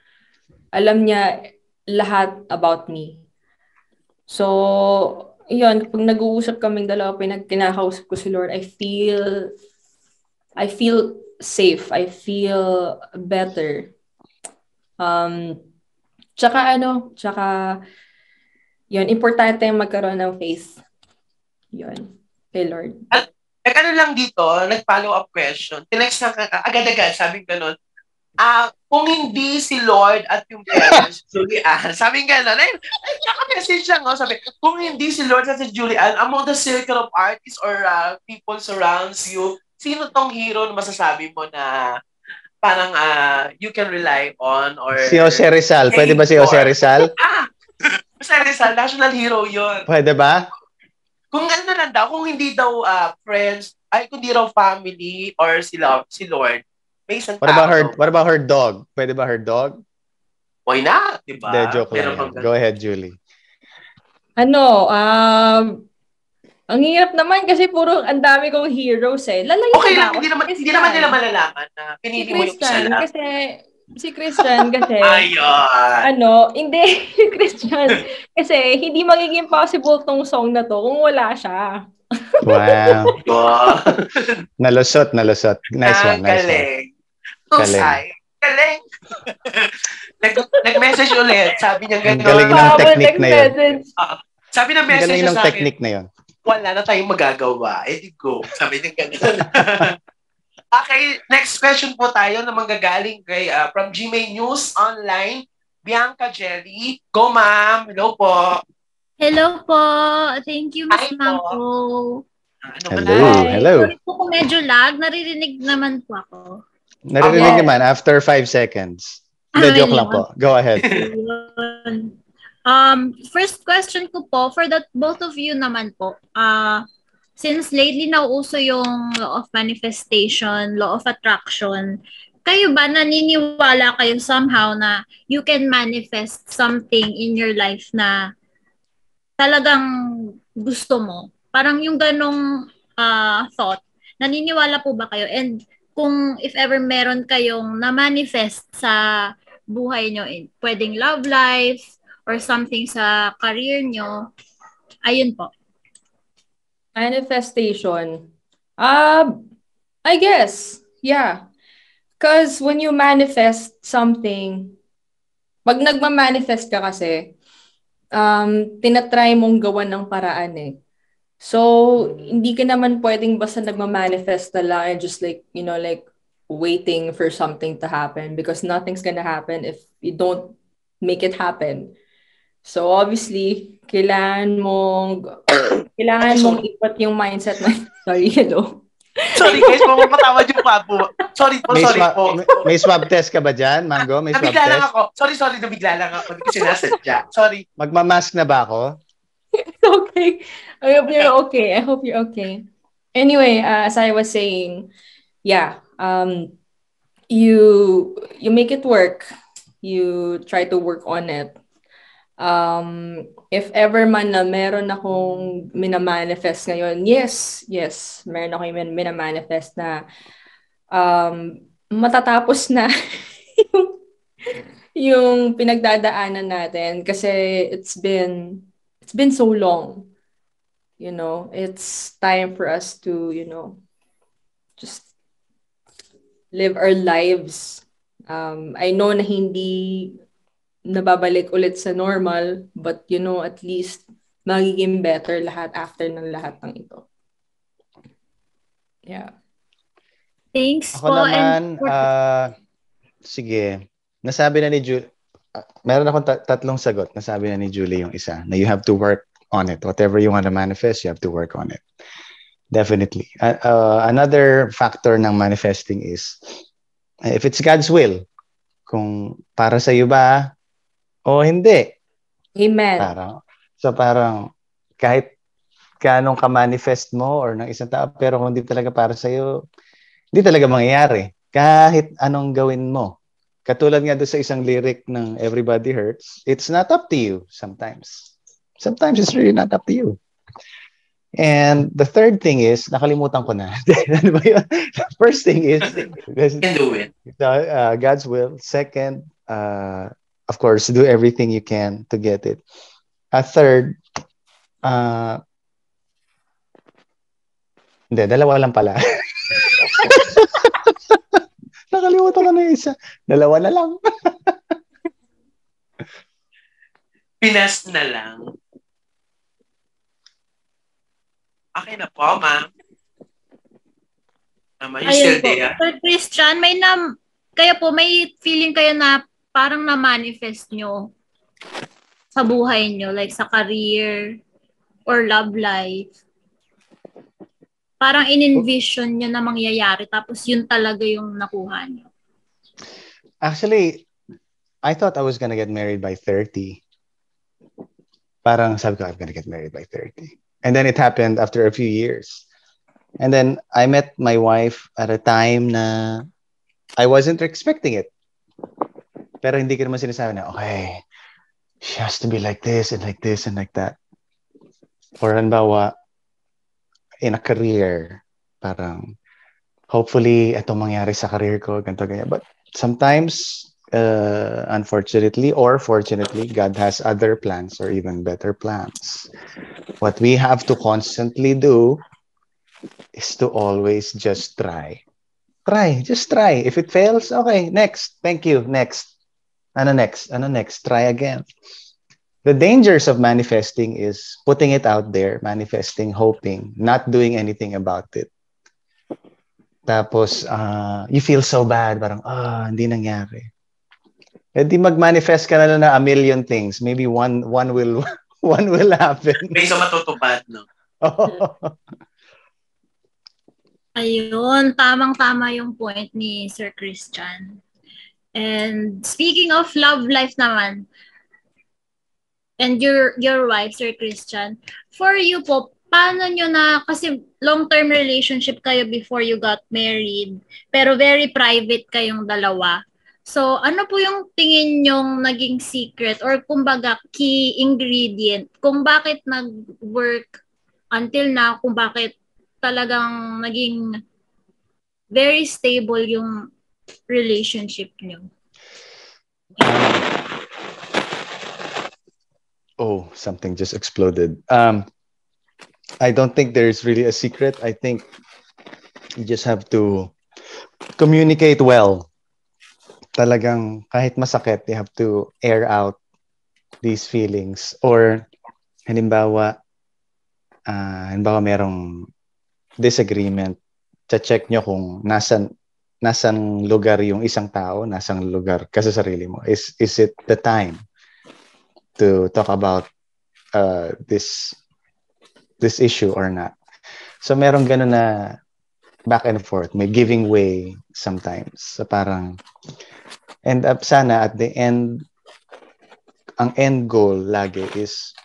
Alam niya lahat about me. So, yun, pag nag-uusap kaming dalawa, kinakausap ko si Lord, I feel safe. I feel better. Tsaka yun, importante yung magkaroon ng faith. Yun, kay Lord. At lang dito, nag-follow up question. Tinext na agad-agad, sabi gano'n, kung hindi si Lord at yung parents, Julian, sabi nga na, kaka-message lang, sabi, kung hindi si Lord at si Julian, among the circle of artists or people surrounds you, sino tong hero na masasabi mo na parang you can rely on or... Si Jose Rizal. Pwede ba si Jose Rizal? Jose Rizal, national hero yun. Pwede ba? Kung ano na lang daw, kung hindi daw friends, kung hindi raw family or si Lord, may isang What about her dog? Pwede ba her dog? Why not? Diba? Joke lang yan. Go ahead, Julie. Ang hirap naman kasi puro ang dami kong heroes eh. Lalayo okay lang, ako. Hindi naman nila malalaman na pinili mo yung isa lang. Si Christian kasi, ayun. Hindi, si Christian, kasi hindi magiging possible tong song na to kung wala siya. Wow. Nalusot. Nice one. Galing. Nag-message ulit. Sabi niya gano'n. Galing ng technique na yun. Sabi ng message galing ng sa akin. technique na yun. Wala na tayong magagawa. Go. Sabi niya gano'n. Okay, next question po tayo na manggagaling kay from GMA News Online, Bianca Jelly. Go, ma'am. Hello po. Hello po. Thank you, Miss Mango. Hello. Sorry po kung medyo lag. Naririnig naman po ako. Naririnig naman after 5 seconds. Joke lang po. Go ahead. First question ko po, for that both of you naman po, since lately nauuso yung law of manifestation, law of attraction, kayo ba naniniwala kayo somehow na you can manifest something in your life na talagang gusto mo? Parang yung ganong thought, naniniwala po ba kayo? And kung if ever meron kayong na-manifest sa buhay nyo, pwedeng love life or something sa career nyo, ayun po. Manifestation. I guess, yeah. Because when you manifest something, pag nagma-manifest ka kasi, tinatry mong gawan ng paraan eh. So, hindi ka naman pwedeng basta nagma-manifest na lang and just like, waiting for something to happen because nothing's gonna happen if you don't make it happen. So, obviously, kailangan mong ipat yung mindset na, sorry, hello. Sorry guys, mapatawad yung papo. Sorry po. May swab test ka ba dyan, Mango? May swab test? Nabigla lang ako. Sorry, nabigla lang ako. Hindi ko sinasadya. Sorry. Magmamask na ba ako? Okay. I hope you're okay. Anyway, as I was saying, yeah, you make it work. You try to work on it. If ever man na meron akong minamanifest ngayon, yes, meron akong minamanifest na matatapos na yung pinagdadaanan natin kasi it's been so long. It's time for us to, just live our lives. I know na hindi nababalik ulit sa normal, but at least magiging better lahat after ng lahat ng ito. Yeah. Thanks ako po. Naman, sige. Nasabi na ni Julie, meron akong tatlong sagot. Nasabi na ni Julie yung isa, na you have to work on it. Whatever you want to manifest, you have to work on it. Definitely. Another factor ng manifesting is, if it's God's will, kung para sa iyo ba, o hindi. Amen. Parang kahit kanong ka-manifest mo or ng isang tao, pero kung hindi talaga para sa'yo, hindi talaga mangyayari. Kahit anong gawin mo. Katulad nga doon sa isang lyric ng Everybody Hurts, it's not up to you sometimes. Sometimes it's really not up to you. And the third thing is, nakalimutan ko na. Ano ba yun? The first thing is, do it. God's will. Second, of course, do everything you can to get it. Third, hindi, dalawa lang pala. Nakalimutan ko na yung isa. Dalawa na lang. Pinas na lang. Okay na po, ma'am. You still there? Sir Christian, Kaya po, may feeling kayo na parang na-manifest nyo sa buhay nyo, like sa career or love life. Parang in-envision nyo na mangyayari tapos yun talaga yung nakuha nyo. Actually, I thought I was gonna get married by 30. Parang sabi ko, I'm gonna get married by 30. And then it happened after a few years. And then I met my wife at a time na I wasn't expecting it. Pero hindi ko naman sinasabi na, okay, she has to be like this and like this and like that. Or halimbawa, in a career, parang, hopefully, itong mangyari sa career ko, ganito, ganyan. But sometimes, unfortunately or fortunately, God has other plans or even better plans. What we have to constantly do is to always just try. Just try. If it fails, okay, next. Thank you, next. Ano next? Try again. The dangers of manifesting is putting it out there, manifesting, hoping, not doing anything about it. Tapos, you feel so bad, parang, hindi nangyari. Eh di mag-manifest ka na lang na a million things. Maybe one will happen. May isa matutupad, no? Ayun, tamang-tama yung point ni Sir Christian. And speaking of love life naman, and your wife, Sir Christian, for you po, paano nyo na, kasi long-term relationship kayo before you got married, pero very private kayong dalawa. So, ano po yung tingin nyong naging secret or kumbaga key ingredient kung bakit nag-work until now, kung bakit talagang naging very stable yung relationship nyo? Oh, something just exploded. I don't think there's really a secret. I think you just have to communicate well. Talagang kahit masakit, you have to air out these feelings. Or halimbawa merong disagreement, check nyo kung nasan lugar yung isang tao, nasang lugar ka sa sarili mo. Is it the time to talk about this issue or not? So merong gano'n na back and forth, may giving way sometimes. So parang end up sana at the end, ang end goal lagi is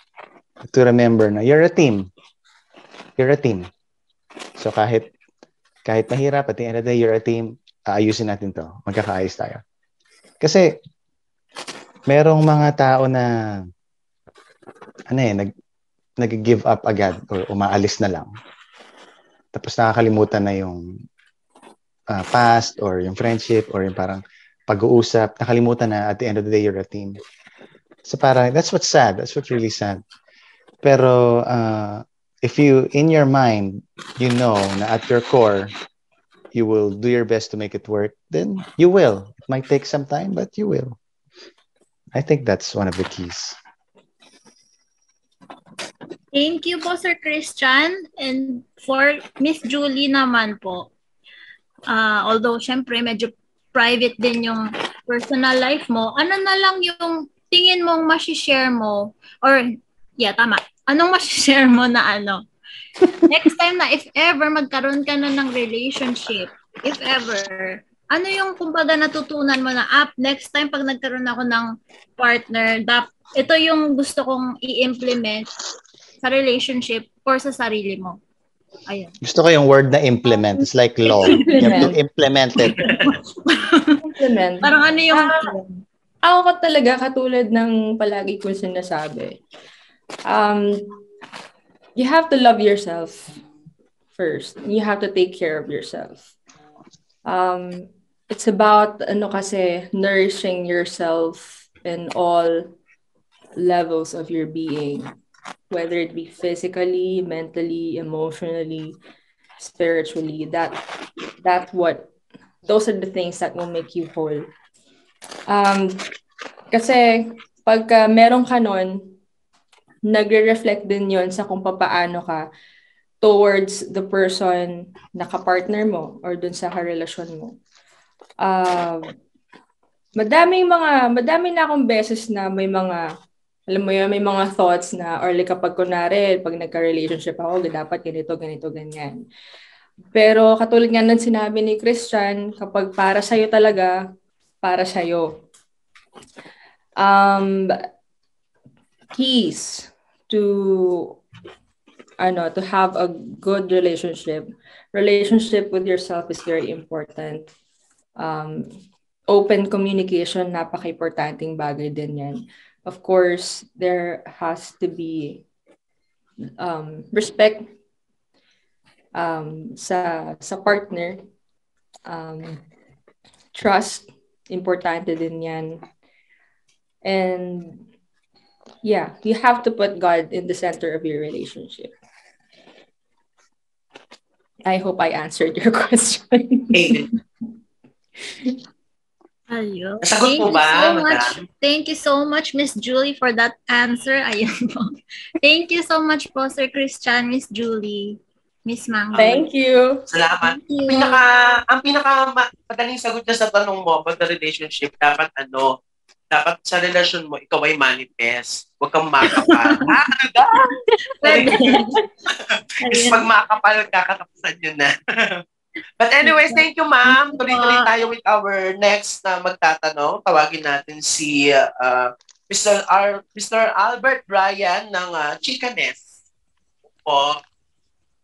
to remember na you're a team. You're a team. So kahit mahirap, at the end of the day, you're a team, aayusin natin to. Magkakaayos tayo. Kasi merong mga tao na nag-give up agad or umaalis na lang. Tapos nakakalimutan na yung past or yung friendship or yung parang pag-uusap. Nakalimutan na at the end of the day, you're a team. So parang, that's what's sad. That's what's really sad. Pero if you, in your mind, you know na at your core, you will do your best to make it work, then you will. It might take some time, but you will. I think that's one of the keys. Thank you po, Sir Christian. And for Miss Julie naman po, although syempre medyo private din yung personal life mo, ano na lang yung tingin mong masishare mo, or, anong masishare mo na next time na if ever magkaroon ka na ng relationship, if ever, ano yung kumbaga natutunan mo na next time pag nagkaroon ako ng partner, ito yung gusto kong i-implement sa relationship or sa sarili mo? Ayun. Gusto ko yung word na implement. It's like law. You have to implement it. Implement. Parang ano yung... Ako talaga, katulad ng palagi ko sinasabi, you have to love yourself first. You have to take care of yourself. It's about nourishing yourself in all levels of your being, whether it be physically, mentally, emotionally, spiritually. Those are the things that will make you whole. Kasi pagka meron ka nun, nagre-reflect din yon sa kung paano ka towards the person na kapartner mo or dun sa karelasyon mo. madami na akong beses na may mga, alam mo yun, may mga thoughts na, or like kapag kunwari, pag nagka-relationship ako, dapat ganito, ganyan. Pero katulad nga ng sinabi ni Christian, kapag para sa'yo talaga, para sa'yo. Keys to have a good relationship with yourself is very important. Open communication, napaka-importanting bagay din yan. Of course, there has to be respect sa partner. Trust, importante din yan. And yeah, you have to put God in the center of your relationship. I hope I answered your question. Ayun. Nasagot po ba, Thank you so much, Miss Julie, for that answer. Ayun po. Thank you so much po, Sir Christian, Miss Julie, Miss Mango. Thank you. Salamat. Thank you. Ang pinaka madaling sagot niya sa tanong mo about the relationship, dapat sa relasyon mo, ikaw ay manifest. Huwag kang makapal. Is pag makapal ka, katapusan yun na. But anyways, thank you, ma'am. Tuloy-tuloy tayo with our next na magtatanong. Tawagin natin si Mr. Albert Bryan ng Chicanes. Po.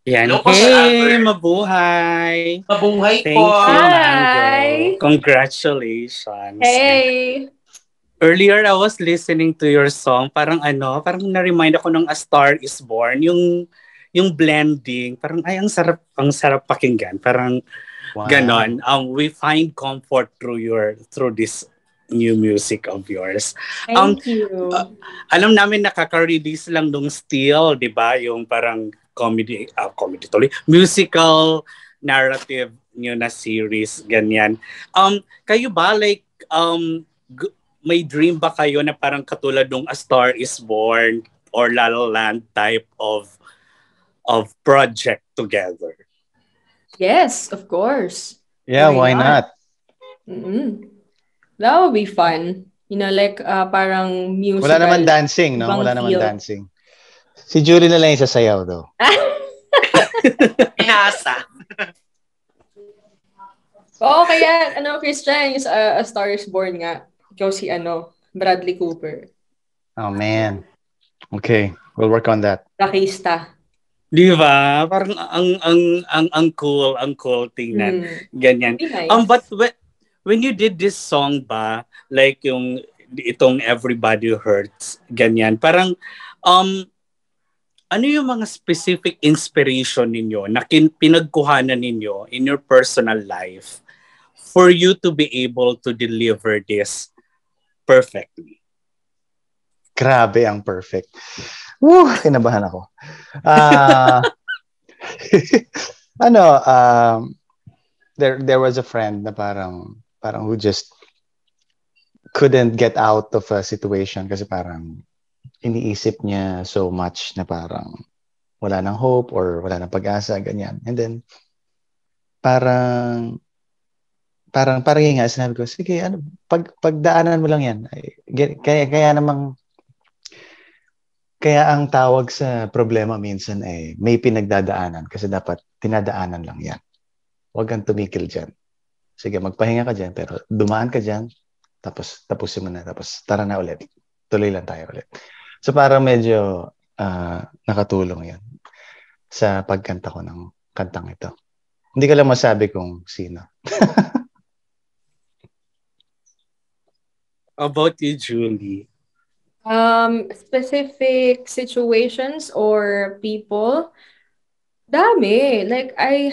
Yan. Hello po, Sir Albert. Mabuhay. Mabuhay Thank po. you, Mango. Hi. Congratulations. Hey. Earlier, I was listening to your song. Parang na-remind ako ng A Star Is Born. Yung blending, parang ang sarap pakinggan. Parang ganon. We find comfort through this new music of yours. Thank you. Alam namin nakaka-release lang nung Still, 'di ba? Yung parang comedy tuloy, musical narrative niyo na series, ganyan. Kayo ba may dream ba kayo na parang katulad nung A Star Is Born or La La Land type of project together? Yes, of course. Yeah, why not? Mm-hmm. That would be fun. Like parang musical. Wala naman dancing, no? Wala naman dancing. Si Julie na lang yung sasayaw, though. Pinasa. Oo, kaya, Christian, A Star Is Born nga. Ikaw si, Bradley Cooper. Oh, man. Okay, we'll work on that. Rakista. Di ba? Parang ang cool tingnan. Ganyan. Nice. But when you did this song ba, like itong Everybody Hurts, ganyan, parang ano yung mga specific inspiration ninyo na pinagkuhanan ninyo in your personal life for you to be able to deliver this perfectly? Grabe ang perfect. Kinabahan ako. There was a friend na parang who just couldn't get out of a situation kasi parang iniisip niya so much na parang wala nang hope or wala nang pag-asa, ganyan. And then parang yung nga sinabi ko, sige, pagdaanan mo lang yan. Kaya ang tawag sa problema minsan ay may pinagdadaanan kasi dapat tinadaanan lang yan. Huwag kang tumikil dyan. Sige, magpahinga ka dyan, pero dumaan ka dyan, tapos tapusin mo na, tapos tara na ulit. Tuloy lang tayo ulit. So parang medyo nakatulong yan sa pagkanta ko ng kantang ito. Hindi ko lang masabi kung sino. About you, Julie? Specific situations or people? Dami. Like I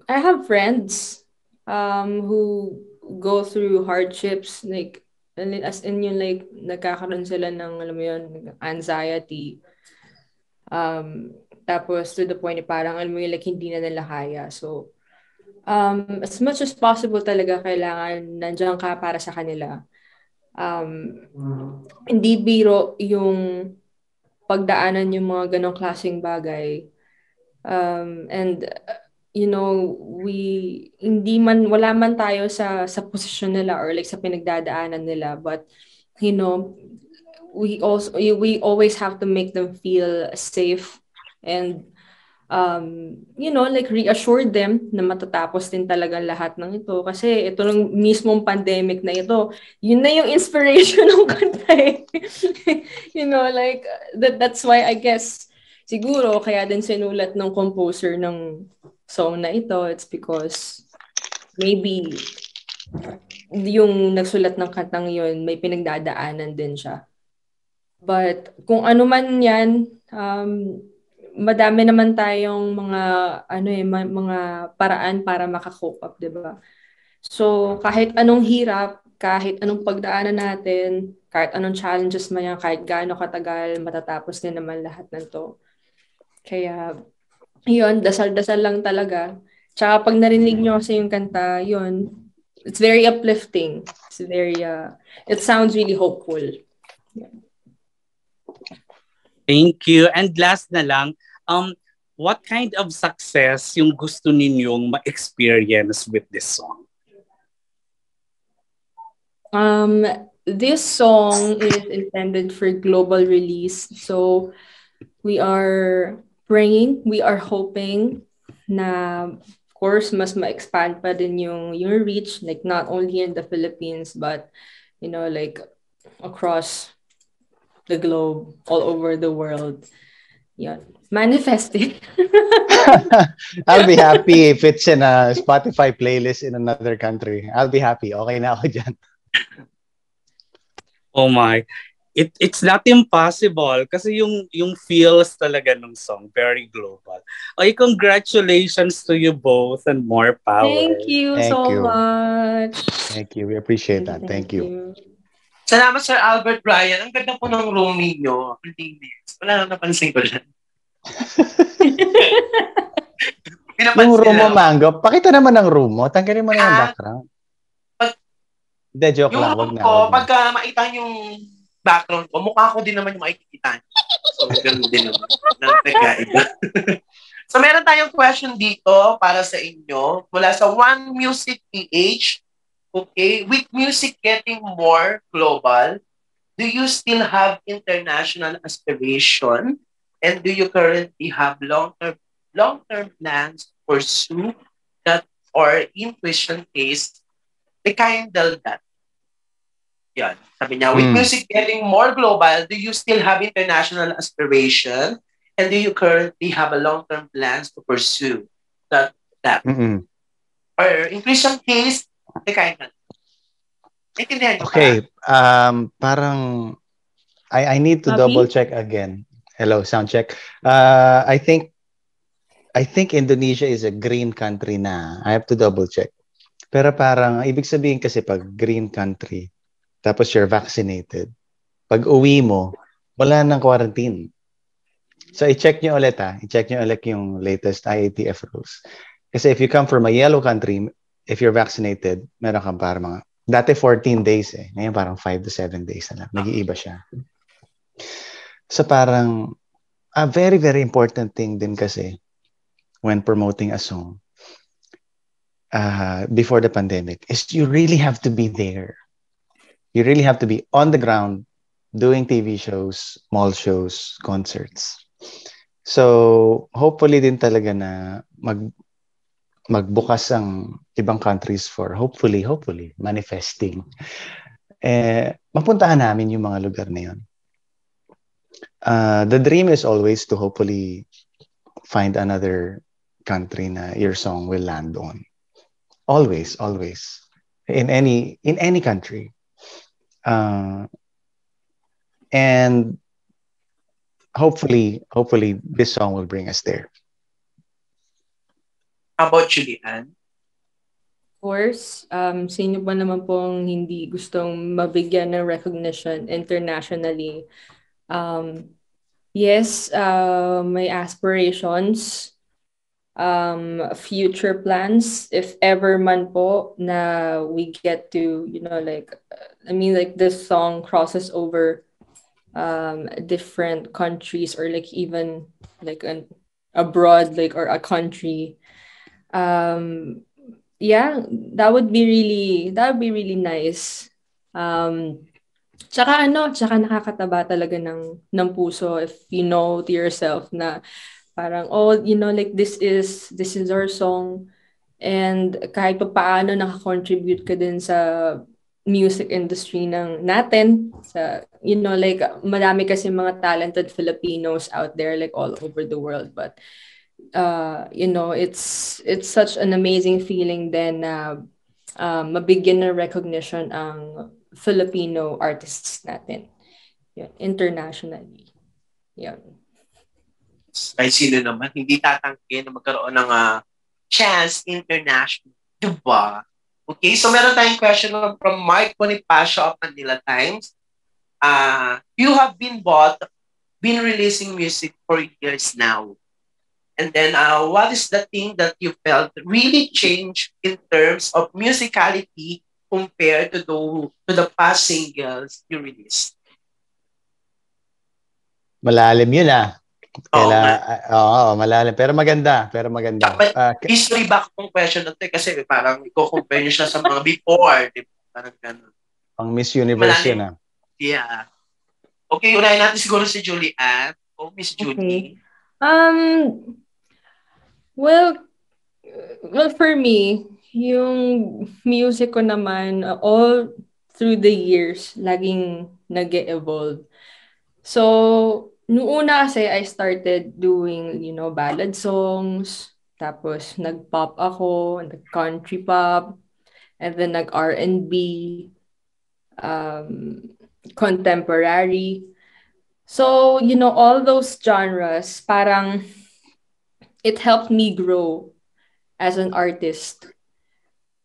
have friends who go through hardships, like as in yung like nagkakaroon sila ng alam mo yun, anxiety. Tapos to the point parang alam mo yun, like hindi na nila kaya. So as much as possible talaga kailangan nandiyan ka para sa kanila. Hindi biro yung pagdaanan yung mga ganong klaseng bagay. And wala man tayo sa posisyon nila or like sa pinagdadaanan nila, but we always have to make them feel safe and like reassure them na matatapos din talaga lahat ng ito kasi ito ng mismong pandemic na ito, yun na yung inspiration ng kanta eh. Like that's why I guess siguro kaya din sinulat ng composer ng song na ito, it's because maybe yung nagsulat ng kantang yun may pinagdadaanan din siya. But kung ano man yan, madami naman tayong mga paraan para maka-cope up, 'di ba? So kahit anong hirap, kahit anong pagdaanan natin, kahit anong challenges man yan, kahit gaano katagal, matatapos din naman lahat ng to. Kaya yun, dasal-dasal lang talaga. Tsaka pag narinig nyo kasi yung kanta, yun, it's very uplifting. It's very it sounds really hopeful. Yeah. Thank you. And last na lang, what kind of success yung gusto ninyong ma-experience with this song? This song is intended for global release. So we are praying, we are hoping na of course mas ma-expand pa din yung reach, like not only in the Philippines but like across the globe, all over the world. Yeah, manifest it. I'll be happy if it's in a Spotify playlist in another country. I'll be happy. Okay na ako dyan. Oh my. It's not impossible kasi yung feels talaga ng song very global. Okay, congratulations to you both and more power. Thank you so much. Thank you. We appreciate that. Thank you. Salamat, Sir Albert Bryan. Ang ganda po ng room ninyo. Wala lang napansin ko dyan. Yung room mo, Mango. Pakita naman ng room mo. Tanggalin mo na yung background. Hindi, joke lang. Yung room ko, pagka makita yung background ko, mukha ko din naman yung makikita. So, ganun din naman. So, meron tayong question dito para sa inyo. Mula sa One Music PH. Okay, with music getting more global, do you still have international aspiration? And do you currently have long-term plans to pursue that, or in question case, the kind of that? Yan, sabi niya, with music getting more global, do you still have international aspiration? And do you currently have a long-term plans to pursue that? Or in question case, okay, parang I need to double check again. Hello, sound check. I think Indonesia is a green country na. I have to double check. Pero parang ibig sabihin kasi pag green country, tapos you're vaccinated, pag uwi mo, wala nang quarantine. So i-check nyo ulit i-check nyo ulit yung latest IATF rules. Kasi if you come from a yellow country, if you're vaccinated, meron kang parang mga, dati 14 days ngayon parang 5 to 7 days na lang. Nag-iiba siya. So parang, a very, very important thing din kasi when promoting a song before the pandemic is you really have to be there. You really have to be on the ground doing TV shows, mall shows, concerts. So hopefully din talaga na magbukas ang ibang countries for hopefully manifesting. Mapuntahan namin yung mga lugar na yun. The dream is always to hopefully find another country na your song will land on. Always. In any country. And hopefully this song will bring us there. How about Julian? Of course, sino ba naman pong hindi gustong mabigyan ng recognition internationally? Yes, may aspirations, future plans, if ever man po na we get to, this song crosses over different countries or like even like abroad, like or a country. Yeah, that would be really nice. Tsaka nakakataba talaga ng puso if you know to yourself na parang, like this is our song, and kahit pa paano nakakontribute ka din sa music industry natin, sa, like, marami kasi mga talented Filipinos out there, like, all over the world, but it's such an amazing feeling then na mabigyan ng recognition ang Filipino artists natin. Yun, internationally. Yun. Ay, sino naman hindi tatangkin na magkaroon ng chance international. Diba? Okay, so meron tayong question from Mark Bonifacio of Manila Times. You have been releasing music for years now. And then, what is the thing that you felt really changed in terms of musicality compared to the past singles you released? Malalim yun malalim. Pero maganda. History back kong question natin kasi parang i-compare nyo siya sa mga before. Diba? Parang gano'n. Pang Miss Universe yun Yeah. Okay, unahin natin siguro si Julianne. Miss Julie. Okay. Well, for me, yung music ko naman, all through the years, laging nag-evolve. So, noong una kasi, I started doing, ballad songs. Tapos, nag-pop ako, nag-country pop, and then nag-R&B, contemporary. So, all those genres, parang it helped me grow as an artist.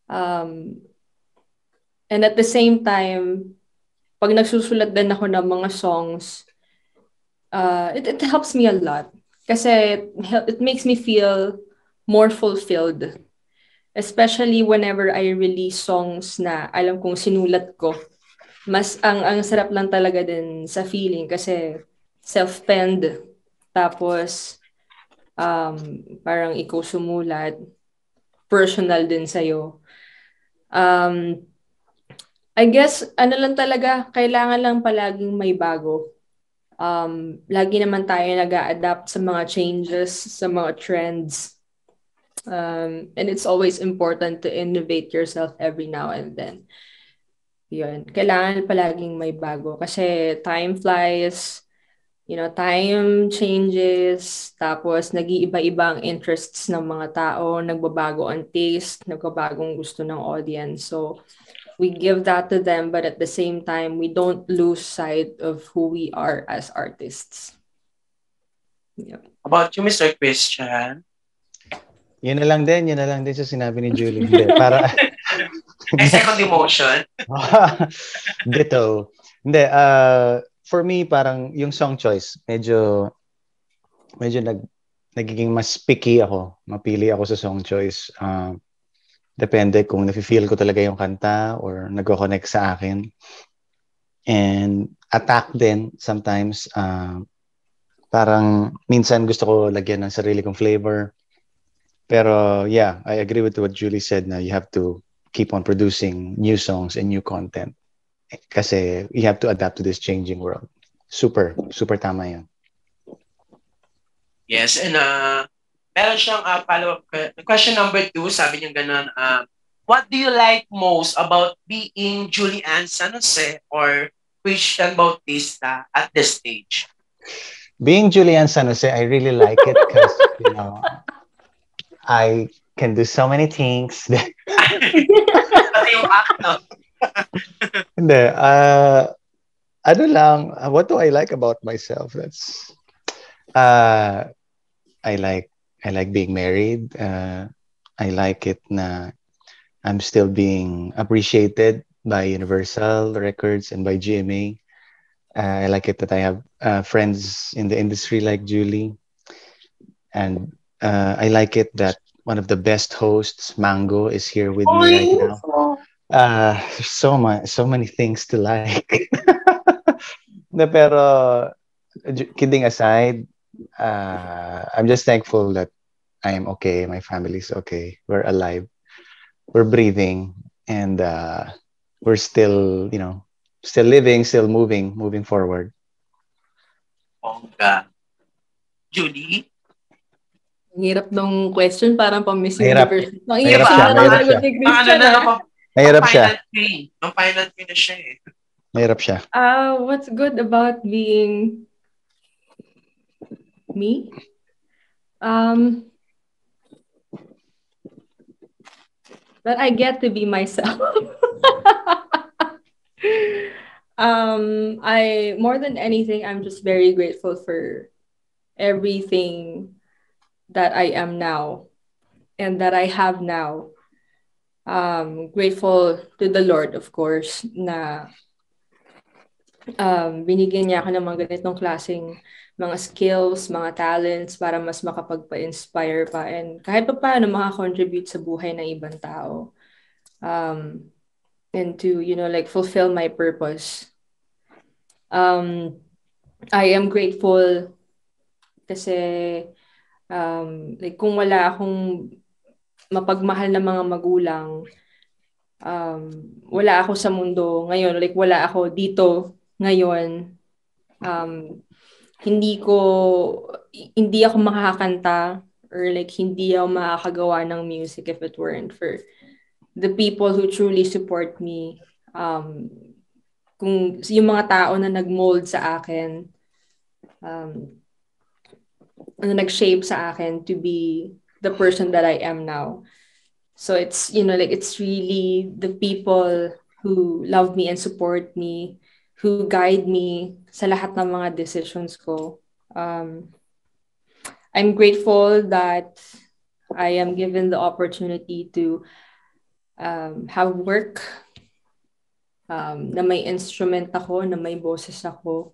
And at the same time, pag nagsusulat din ako ng mga songs, it helps me a lot. Kasi it makes me feel more fulfilled. Especially whenever I release songs na alam kong sinulat ko. Mas ang sarap lang talaga din sa feeling kasi self-penned. Tapos, parang ikaw sumulat, personal din sa'yo. I guess, lang talaga, kailangan lang palaging may bago. Lagi naman tayo nag-a-adapt sa mga changes, sa mga trends. And it's always important to innovate yourself every now and then. Yun. Kailangan palaging may bago. Kasi time flies, time changes, tapos nag-iiba-iba ang interests ng mga tao, nagbabago ang taste, nagbabagong gusto ng audience. So, we give that to them, but at the same time, we don't lose sight of who we are as artists. Yep. About you, Mr. Christian? Yun na lang din sa sinabi ni Julie. Hindi, para... second emotion. Ditto. Hindi, for me, parang yung song choice, medyo nagiging mas picky ako. Mapili ako sa song choice. Depende kung nafe-feel ko talaga yung kanta or nagko-connect sa akin. And attack din sometimes. Parang minsan gusto ko lagyan ng sarili kong flavor. Pero yeah, I agree with what Julie said na you have to keep on producing new songs and new content. Kasi you have to adapt to this changing world. Super tama yan. Yes, and meron siyang follow-up. Question number 2, sabi niya ganun, what do you like most about being Julianne San Jose or Christian Bautista at this stage? Being Julianne San Jose, I really like it because, I can do so many things. Pati yung acto. Hindi. What do I like about myself? That's I like being married. I like it na I'm still being appreciated by Universal Records and by GMA. I like it that I have friends in the industry like Julie. And I like it that one of the best hosts, Mango, is here with me right now. So many things to like. Pero kidding aside, I'm just thankful that I am okay. My family's okay. We're alive. We're breathing, and we're still, still living, still moving forward. Bongga. Julie? Hirap nung question, parang pang Miss Mahirap. Universe. Mahirap siya. Mahirap siya. Ang final three na siya eh. Mahirap siya. What's good about being me? That I get to be myself. I more than anything, I'm just very grateful for everything that I am now and that I have now. Grateful to the Lord, of course, na binigyan niya ako ng mga ganitong klaseng mga skills, mga talents para mas makapagpa-inspire pa and kahit pa paano makakontribute sa buhay ng ibang tao. And to, fulfill my purpose. I am grateful kasi kung wala akong mapagmahal na mga magulang, wala ako sa mundo ngayon, wala ako dito ngayon. Hindi ako makakanta or hindi ako makakagawa ng music if it weren't for the people who truly support me. Kung yung mga tao na nag-mold sa akin, nag-shape sa akin to be the person that I am now. So it's, it's really the people who love me and support me, who guide me sa lahat ng mga decisions ko. I'm grateful that I am given the opportunity to have work, na may instrument ako, na may boses ako.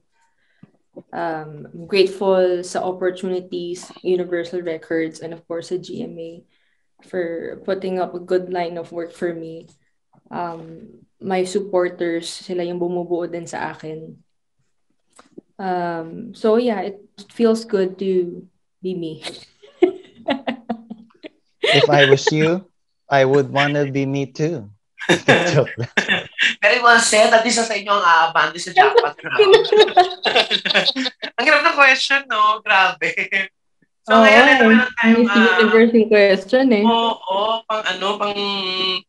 I'm grateful sa opportunities, Universal Records, and of course sa GMA for putting up a good line of work for me. My supporters, sila yung bumubuo din sa akin. So yeah, it feels good to be me. If I was you, I would wanna be me too. Very well said. At least sa inyo ang aabante sa jackpot round. Ang hirap ng question, no? Grabe. So, ngayon, ito na tayong Universal question eh. Oo, pang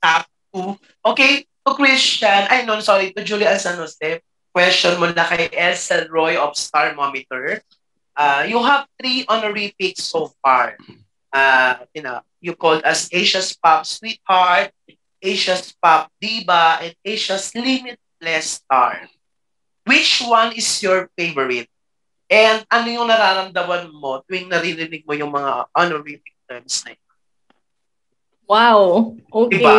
top 2. Okay, to Christian, to Julia San Jose, question mo na kay Elsel Roy of Starmometer. You have 3 honorary picks so far. You called us Asia's Pop Sweetheart, Asia's Pop Diva, and Asia's Limitless Star. Which one is your favorite? And ano yung nararamdaman mo tuwing naririnig mo yung mga honorific terms na yun? Wow! Okay. Diba?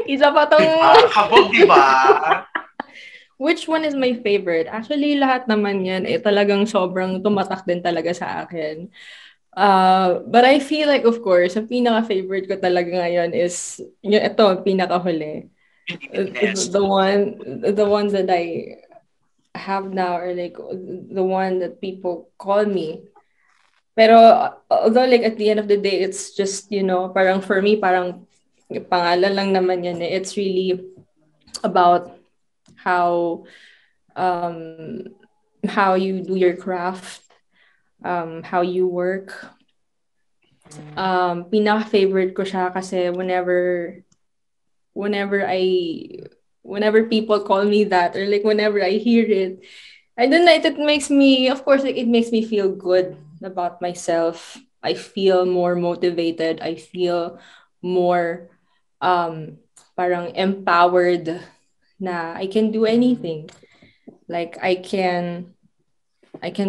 Isa pa tong... Habog, diba? Which one is my favorite? Actually, lahat naman yan talagang sobrang tumatak din talaga sa akin. But I feel like, of course, ang pinaka-favorite ko talaga ngayon is ito, pinaka-huli. The one that I have now, or the one that people call me. Pero although at the end of the day, it's just, parang for me, parang pangalan lang naman yan eh. It's really about how you do your craft, how you work. Pinaka-favorite ko siya kasi whenever people call me that, or whenever I hear it, I don't know, it makes me, of course, it makes me feel good about myself. I feel more motivated. I feel more parang empowered na I can do anything. I can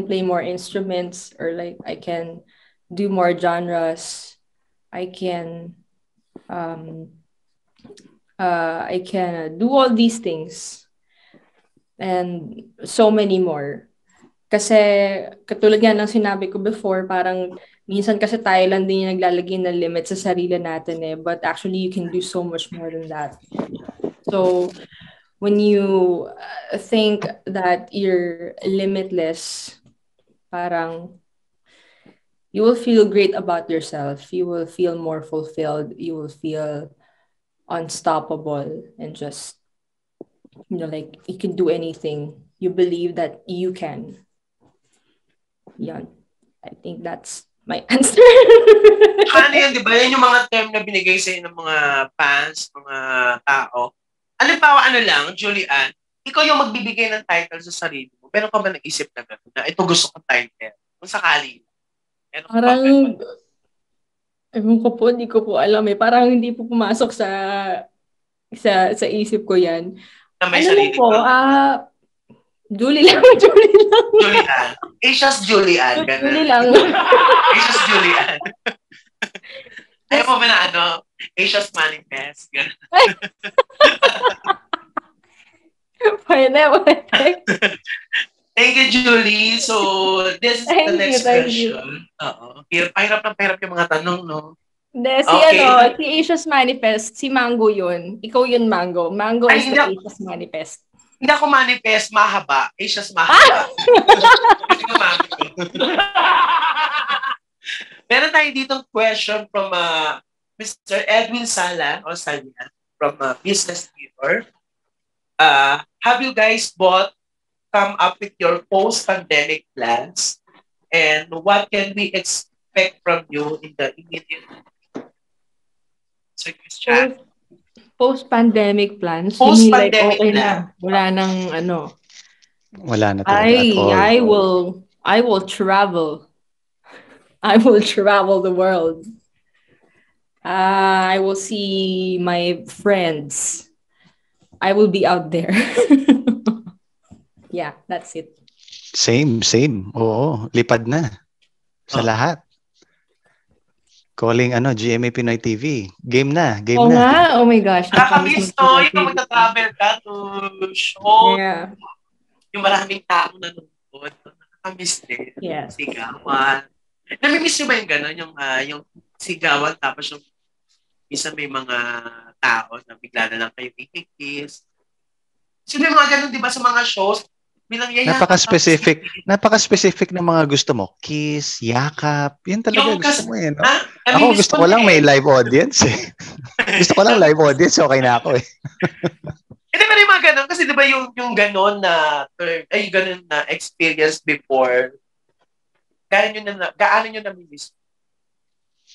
play more instruments, or I can do more genres. I can do all these things and so many more. Kasi katulad yan ng sinabi ko before, parang minsan kasi tayo lang din yung naglalagay ng limit sa sarili natin eh, but actually you can do so much more than that. So when you think that you're limitless, parang you will feel great about yourself. You will feel more fulfilled. You will feel unstoppable and just, like you can do anything. You believe that you can. Yan. I think that's my answer. Ano yan, di ba? Yan yung mga term na binigay sa'yo ng mga fans, mga tao. Halimbawa, Julian, ikaw yung magbibigay ng title sa sarili mo. Pero ka ba nag-isip na gano'n na ito gusto kong title? Kung sakali. Parang, ewan ko po, hindi ko po alam eh. Parang hindi po pumasok sa isip ko yan. Na may sarili po, Julie lang. Julian. Asia's Julian. Julie lang. Asia's Julian. Ayaw po ba na Asia's Manifest. Pwede. Thank you, Julie. So, this is the next question. Hirap yung mga tanong, no? Hindi, si Asia's Manifest, si Mango yun. Ikaw yun, Mango. Mango is the Asia's Manifest. Hindi ako manifest, mahaba. Asia's mahaba. Meron tayo ditong question from Mr. Edwin Sala or Salia from Business Theater. Have you guys come up with your post-pandemic plans? And what can we expect from you in the immediate future? Post-pandemic plans? Post-pandemic plan. Wala nang Wala na talaga. I will travel. I will travel the world. I will see my friends. I will be out there. Yeah, that's it. Same. Oo, lipad na. Sa lahat. Calling GMA Pinoy TV. Game na. Nga? Oh my gosh. Nakakamiss to. Yung mag-travel ka to show. Yeah. Yung maraming tao nanonood. Nakakamiss din. Yeah. Sigawan. Namimiss nyo ba yung gano'n? Yung sigawan tapos yung isa may mga tao na bigla na lang kayo ikikis. Sino yung mga gano'n, di ba, sa mga shows? Napaka-specific ng mga gusto mo. Kiss, yakap. Yan talaga gusto mo eh. No? Ako gusto ko lang may live audience eh. Gusto ko lang live audience, okay na ako eh. Hindi ba rin mga ganun? Kasi di ba yung gano'n na experience before, gaano nyo na-miss?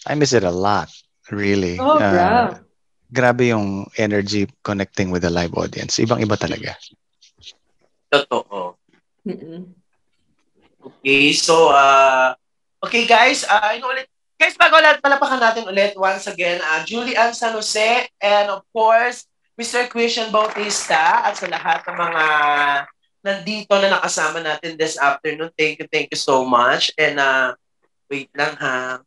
I miss it a lot, really. Oh, grabe yung energy connecting with the live audience. Ibang-iba talaga. Totoo. Okay, so, okay guys, guys, bago lahat, palapakan natin ulit once again, Julian San Jose, and of course, Mr. Christian Bautista, at sa lahat ng mga nandito na nakasama natin this afternoon. Thank you so much. And wait lang ha.